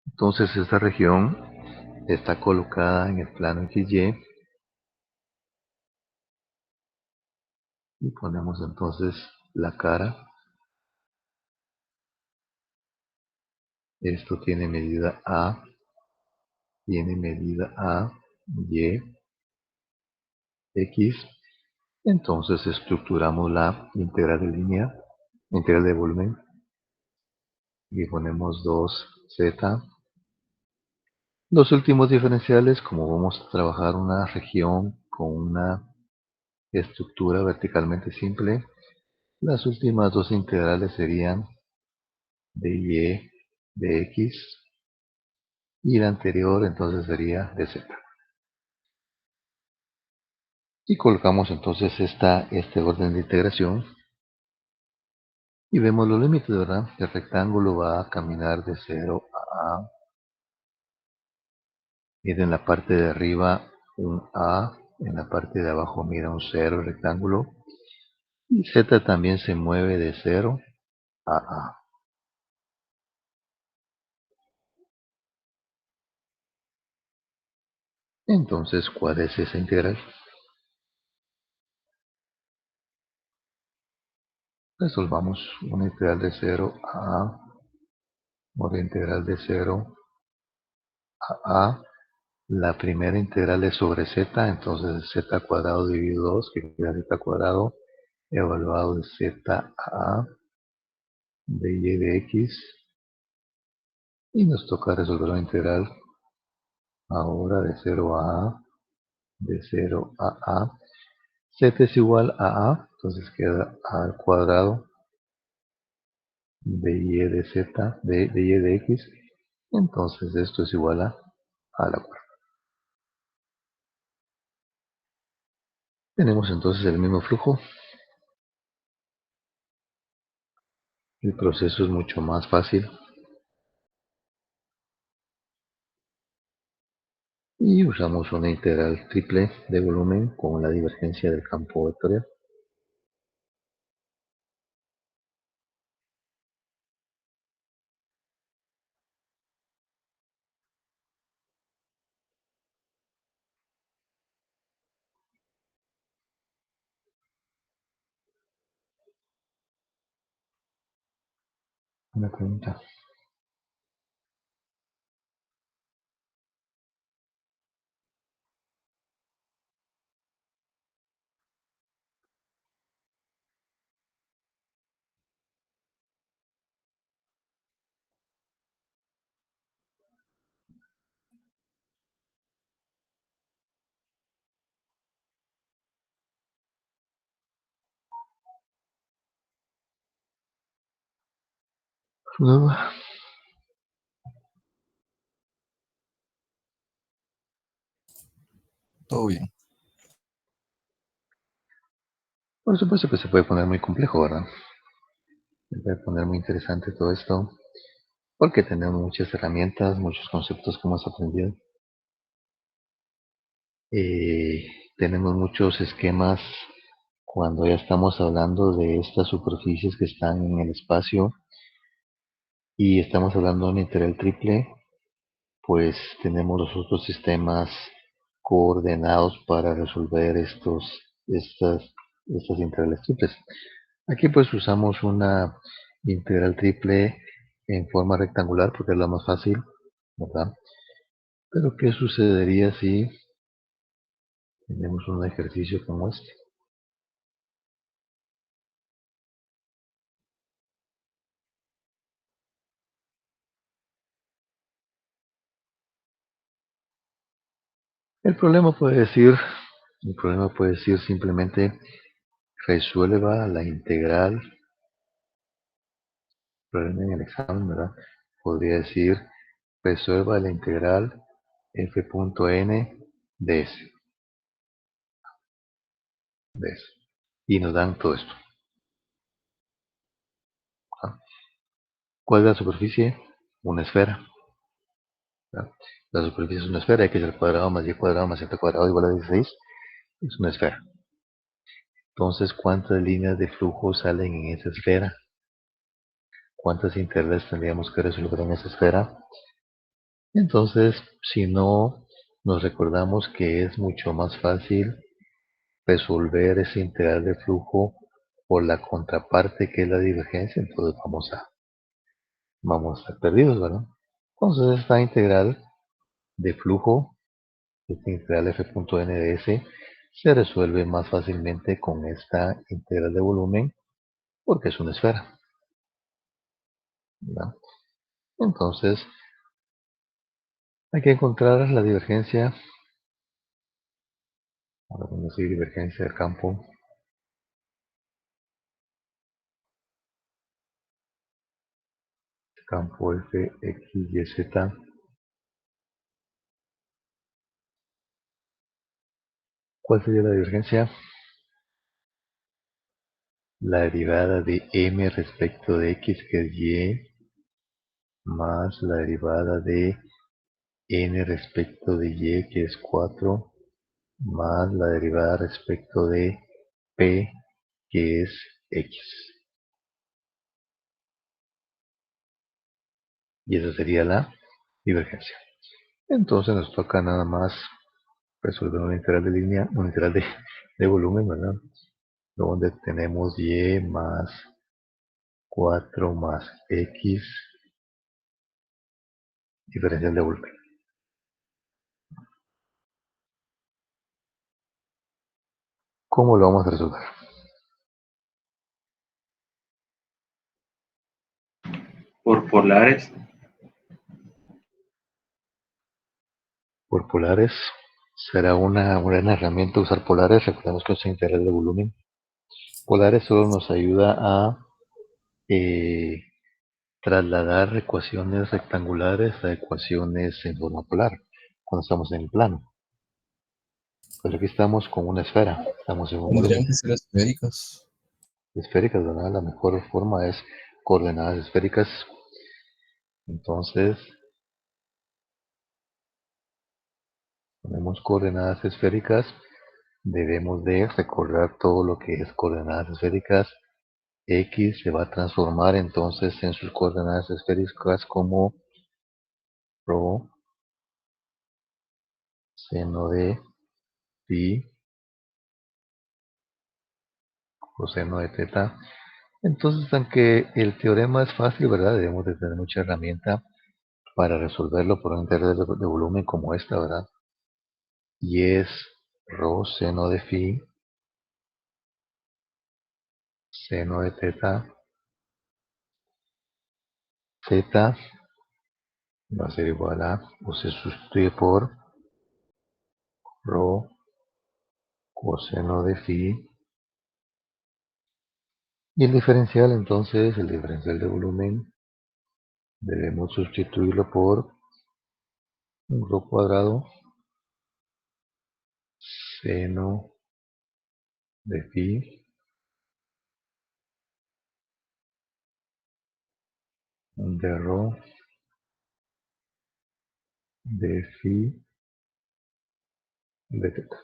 Entonces esta región está colocada en el plano XY y ponemos entonces la cara. Esto tiene medida A, tiene medida A, Y, X. Entonces estructuramos la integral de línea, integral de volumen y ponemos 2z. Los últimos diferenciales, como vamos a trabajar una región con una estructura verticalmente simple, las últimas dos integrales serían de y de x y la anterior entonces sería de z. Y colocamos entonces este orden de integración y vemos los límites, ¿verdad? El rectángulo va a caminar de 0 a A. Mira en la parte de arriba un A, en la parte de abajo mira un 0 el rectángulo. Y Z también se mueve de 0 a A. Entonces, ¿cuál es esa integral? Resolvamos una integral de 0 a A, una integral de 0 a A. La primera integral es sobre z, entonces z cuadrado dividido 2, que queda z cuadrado, evaluado de z a A, de y de x. Y nos toca resolver la integral ahora de 0 a A, de 0 a A. Z es igual a A, entonces queda A al cuadrado de y de z, de y de x. Entonces esto es igual a la cuarta. Tenemos entonces el mismo flujo El proceso es mucho más fácil y usamos una integral triple de volumen con la divergencia del campo vectorial. Una pregunta. Duda. Todo bien. Por supuesto que se puede poner muy complejo, ¿verdad? Se puede poner muy interesante todo esto, porque tenemos muchas herramientas, muchos conceptos que hemos aprendido. Tenemos muchos esquemas cuando ya estamos hablando de estas superficies que están en el espacio y estamos hablando de una integral triple, pues tenemos los otros sistemas coordenados para resolver estas integrales triples. Aquí pues usamos una integral triple en forma rectangular porque es la más fácil, ¿verdad? Pero ¿qué sucedería si tenemos un ejercicio como este? El problema puede decir simplemente resuelva la integral, pero en el examen, ¿verdad? Podría decir resuelva la integral f.n de s, de s. Y nos dan todo esto. ¿Ah? ¿Cuál es la superficie? Una esfera. ¿Ah? La superficie es una esfera, x al cuadrado más y cuadrado más z cuadrado igual a 16. Es una esfera. Entonces, ¿cuántas líneas de flujo salen en esa esfera? ¿Cuántas integrales tendríamos que resolver en esa esfera? Entonces, si no nos recordamos que es mucho más fácil resolver ese integral de flujo por la contraparte que es la divergencia, entonces vamos a estar perdidos, ¿verdad? Entonces, esta integral de flujo, esta integral f.n de s, se resuelve más fácilmente con esta integral de volumen porque es una esfera, ¿verdad? Entonces, hay que encontrar la divergencia. Ahora vamos a decir divergencia del campo f, x, y, z. ¿Cuál sería la divergencia? La derivada de m respecto de x, que es y, más la derivada de n respecto de y, que es 4, más la derivada respecto de p, que es x. Y esa sería la divergencia. Entonces nos toca nada más resolver una integral de línea, una integral de volumen, ¿verdad? Donde tenemos y más 4 más x diferencial de volumen. ¿Cómo lo vamos a resolver? Por polares. Por polares. Será una buena herramienta usar polares. Recordemos que es integral de volumen. Polares solo nos ayuda a trasladar ecuaciones rectangulares a ecuaciones en forma polar cuando estamos en el plano. Pero aquí estamos con una esfera, estamos en un Tendrían volumen. que ser esféricas. Esféricas, ¿verdad? La mejor forma es coordenadas esféricas. Entonces, ponemos coordenadas esféricas. Debemos de recordar todo lo que es coordenadas esféricas. X se va a transformar entonces en sus coordenadas esféricas como rho seno de phi coseno de teta. Entonces, aunque el teorema es fácil, ¿verdad? Debemos de tener mucha herramienta para resolverlo por un integral de volumen como esta, ¿verdad? Y es rho seno de phi seno de teta. Zeta va a ser igual a, o se sustituye por rho coseno de phi. Y el diferencial, entonces, el diferencial de volumen, debemos sustituirlo por un rho cuadrado seno de phi de rho de phi de teta.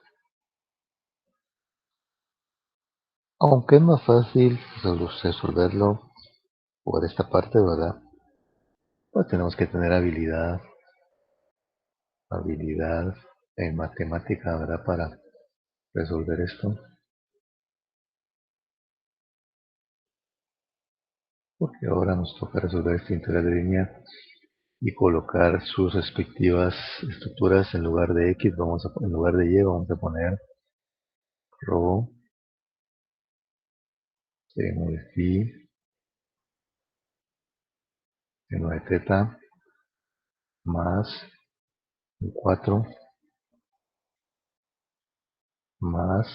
Aunque es más fácil resolverlo por esta parte, ¿verdad? Pues tenemos que tener habilidad en matemática, ¿verdad? Para resolver esto. Porque ahora nos toca resolver esta integral de línea y colocar sus respectivas estructuras en lugar de X, en lugar de Y vamos a poner rho seno de phi seno de teta más 4 más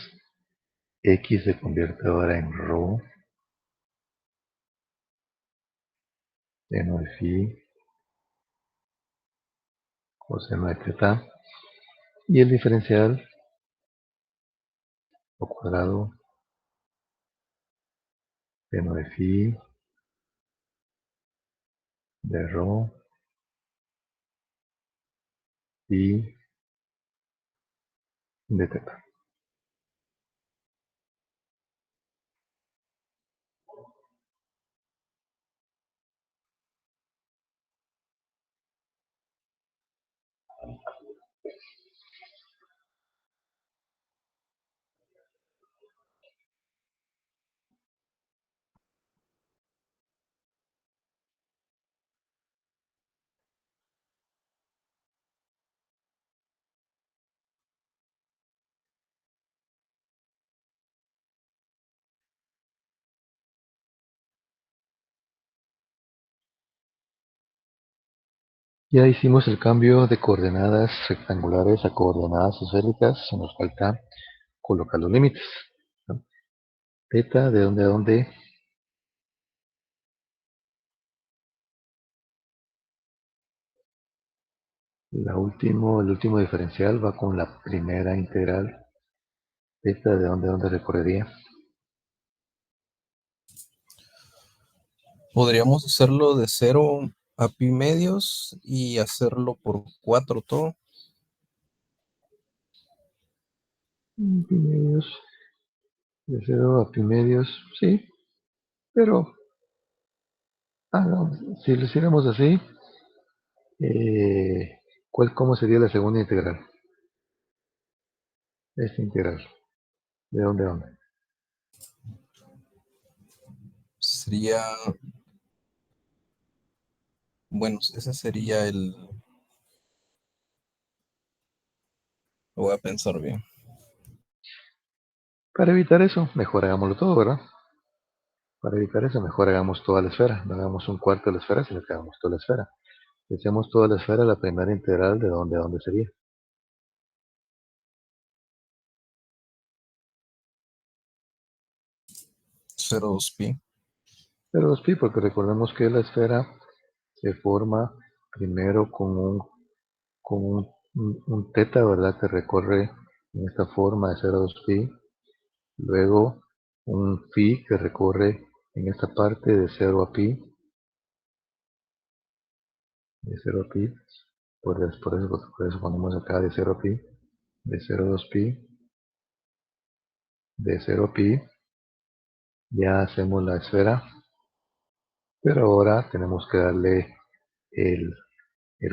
X se convierte ahora en rho seno de phi coseno de teta y el diferencial al cuadrado seno de phi de rho phi de teta. Ya hicimos el cambio de coordenadas rectangulares a coordenadas esféricas. Nos falta colocar los límites, ¿no? Teta, ¿de dónde a dónde? El último diferencial va con la primera integral. Teta, ¿de dónde a dónde recorrería? Podríamos hacerlo de 0 a pi medios y hacerlo por 4 todo. Pi medios, de 0 a pi medios, sí, pero no, si lo hiciéramos así, ¿cómo sería la segunda integral? Esta integral, ¿de dónde a dónde? Sería, bueno, ese sería lo voy a pensar bien. Para evitar eso, mejor hagámoslo todo, ¿verdad? Para evitar eso, mejor hagamos toda la esfera. No hagamos un cuarto de la esfera, sino que hagamos toda la esfera. Si hacemos toda la esfera, la primera integral, ¿de dónde a dónde sería? 0,2 pi. 0,2pi, porque recordemos que la esfera se forma primero con un teta, ¿verdad? Que recorre en esta forma de 0,2pi. Luego un phi que recorre En esta parte de 0 a pi, por eso ponemos acá de 0 a pi, de 0 a 2 pi, de 0 a pi, ya hacemos la esfera, pero ahora tenemos que darle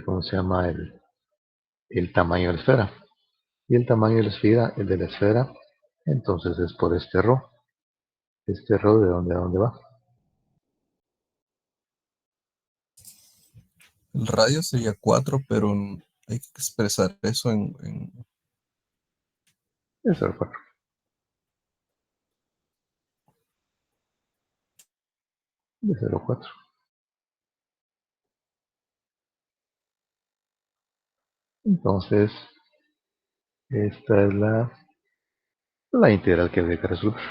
¿cómo se llama? El tamaño de la esfera. Y el tamaño de la esfera, entonces es por este ρ. Este ρ, ¿de dónde a dónde va? El radio sería 4, pero hay que expresar eso Es 0,4. De 0,4. Entonces, esta es la integral que habría que resolver.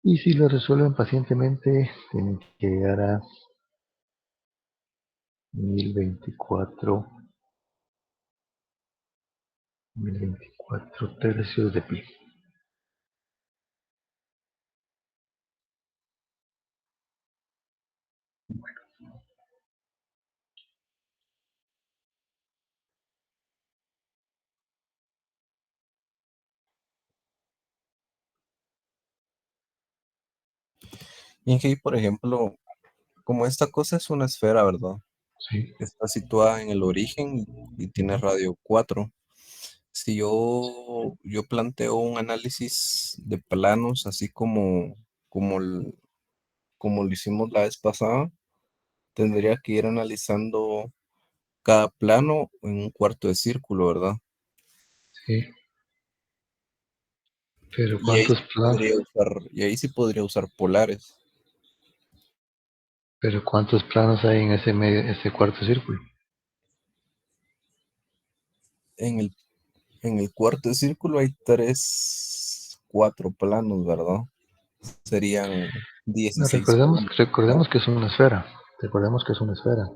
Y si lo resuelven pacientemente, tienen que llegar a 1024 tercios de pi. Y aquí, por ejemplo, como esta cosa es una esfera, ¿verdad? Sí, Está situada en el origen y tiene radio 4. Si yo planteo un análisis de planos, así como, como lo hicimos la vez pasada, tendría que ir analizando cada plano en un cuarto de círculo, ¿verdad? sí. Pero Y ahí ¿cuántos sí planos? podría usar polares. Pero ¿cuántos planos hay en ese cuarto círculo? En el cuarto de círculo hay 4 planos, ¿verdad? Serían No, 16 recordemos, planos, ¿no? recordemos que es una esfera. Recordemos que es una esfera.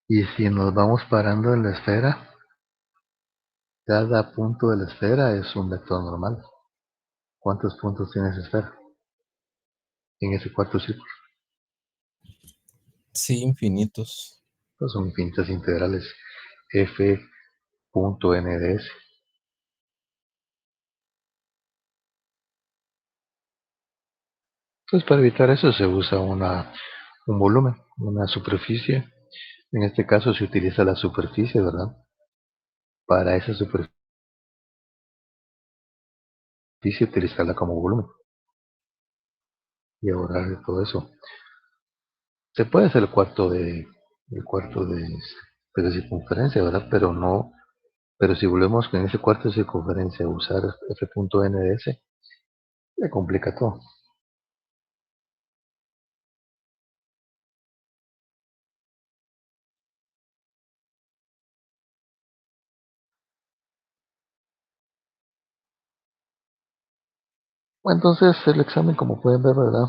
Y si nos vamos parando en la esfera, cada punto de la esfera es un vector normal. ¿Cuántos puntos tiene esa esfera en ese cuarto círculo? Sí, infinitos. Pues son infinitas integrales f.n de s. Entonces para evitar eso se usa un volumen, una superficie. En este caso se utiliza la superficie, ¿verdad? Para esa superficie utilizarla como volumen y ahorrar de todo eso. Se puede hacer el cuarto de circunferencia, ¿verdad? Pero no, pero si volvemos con ese cuarto de circunferencia a usar f.nds, le complica todo. Bueno, entonces el examen, como pueden ver, ¿verdad?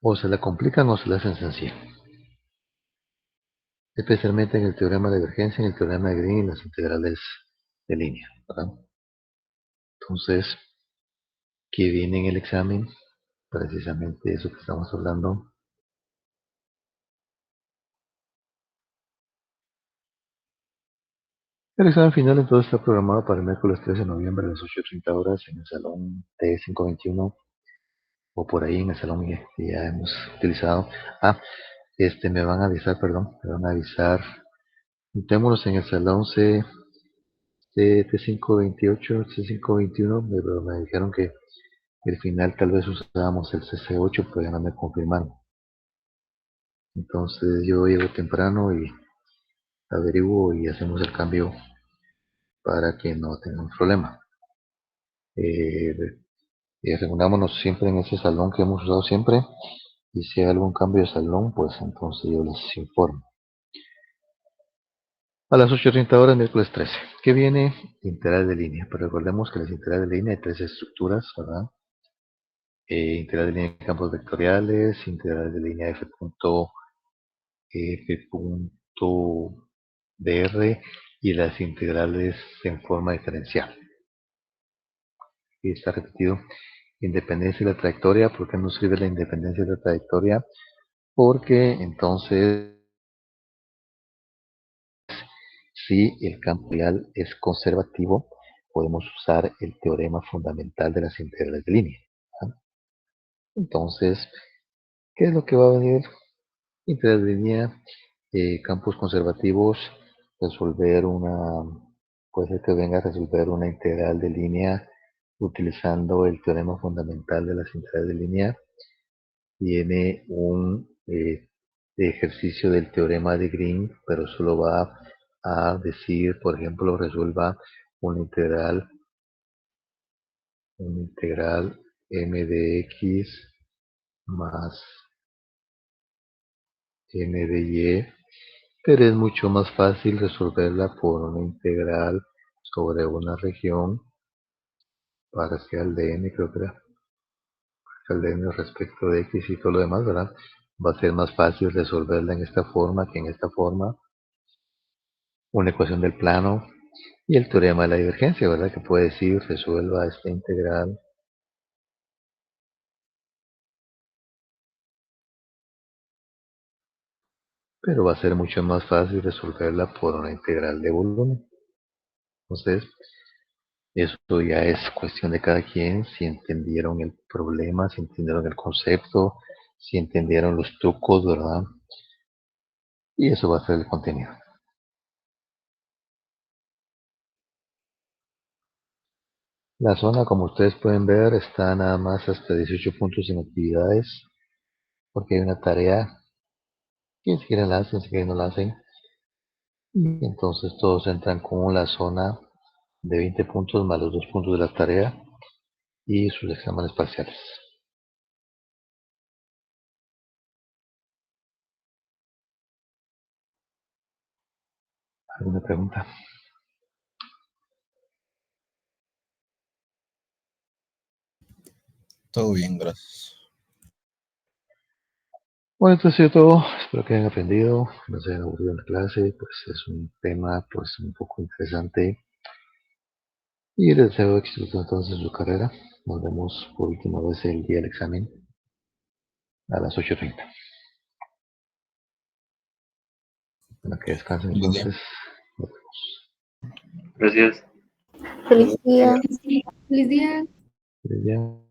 O se le complican o se le hacen sencillo. Especialmente en el teorema de divergencia, en el teorema de Green y las integrales de línea, ¿verdad? Entonces, ¿qué viene en el examen? Precisamente eso que estamos hablando. El examen final entonces está programado para el miércoles 13 de noviembre a las 8:30 horas en el salón T521 o por ahí en el salón que ya hemos utilizado. Ah, me van a avisar, perdón, me van a avisar. Juntémonos en el salón T528, T521, pero me dijeron que el final tal vez usábamos el CC8, pero ya no me confirmaron. Entonces yo llego temprano y averiguo y hacemos el cambio para que no tengan problema. Eh, Reunámonos siempre en ese salón que hemos usado siempre y si hay algún cambio de salón, pues entonces yo les informo. A las 8:30 horas, miércoles 13. ¿Qué viene? Integral de línea. Pero recordemos que las integrales de línea hay tres estructuras, ¿verdad? integral de línea de campos vectoriales, integral de línea f.dr y las integrales en forma diferencial. Y está repetido. Independencia de la trayectoria. ¿Por qué no sirve la independencia de la trayectoria? Porque entonces, si el campo real es conservativo, podemos usar el teorema fundamental de las integrales de línea. ¿Ah? Entonces, ¿qué es lo que va a venir? Integral de línea, campos conservativos, puede ser que venga a resolver una integral de línea utilizando el teorema fundamental de las integrales de línea. Viene un ejercicio del teorema de Green, pero solo va a decir, por ejemplo, resuelva una integral m de x más m de y, pero es mucho más fácil resolverla por una integral sobre una región parcial de n, creo que era parcial de n respecto de x y todo lo demás, ¿verdad? Va a ser más fácil resolverla en esta forma que en esta forma. Una ecuación del plano y el teorema de la divergencia, ¿verdad? Que puede decir, resuelva esta integral pero va a ser mucho más fácil resolverla por una integral de volumen. Entonces, esto ya es cuestión de cada quien, si entendieron el problema, si entendieron el concepto, si entendieron los trucos, ¿verdad? Y eso va a ser el contenido. La zona, como ustedes pueden ver, está nada más hasta 18 puntos en actividades, porque hay una tarea que si quieren la hacen, si quieren no la hacen. Y entonces todos entran con la zona de 20 puntos más los 2 puntos de la tarea y sus exámenes parciales. ¿Alguna pregunta? Todo bien, gracias. Bueno, esto ha sido todo. Espero que hayan aprendido, no se hayan aburrido en la clase, pues es un tema pues un poco interesante y les deseo éxito entonces en su carrera. Nos vemos por última vez el día del examen a las 8:30. Bueno, que descansen Feliz día. entonces. Nos vemos. Gracias. Feliz día. Feliz día. Feliz día.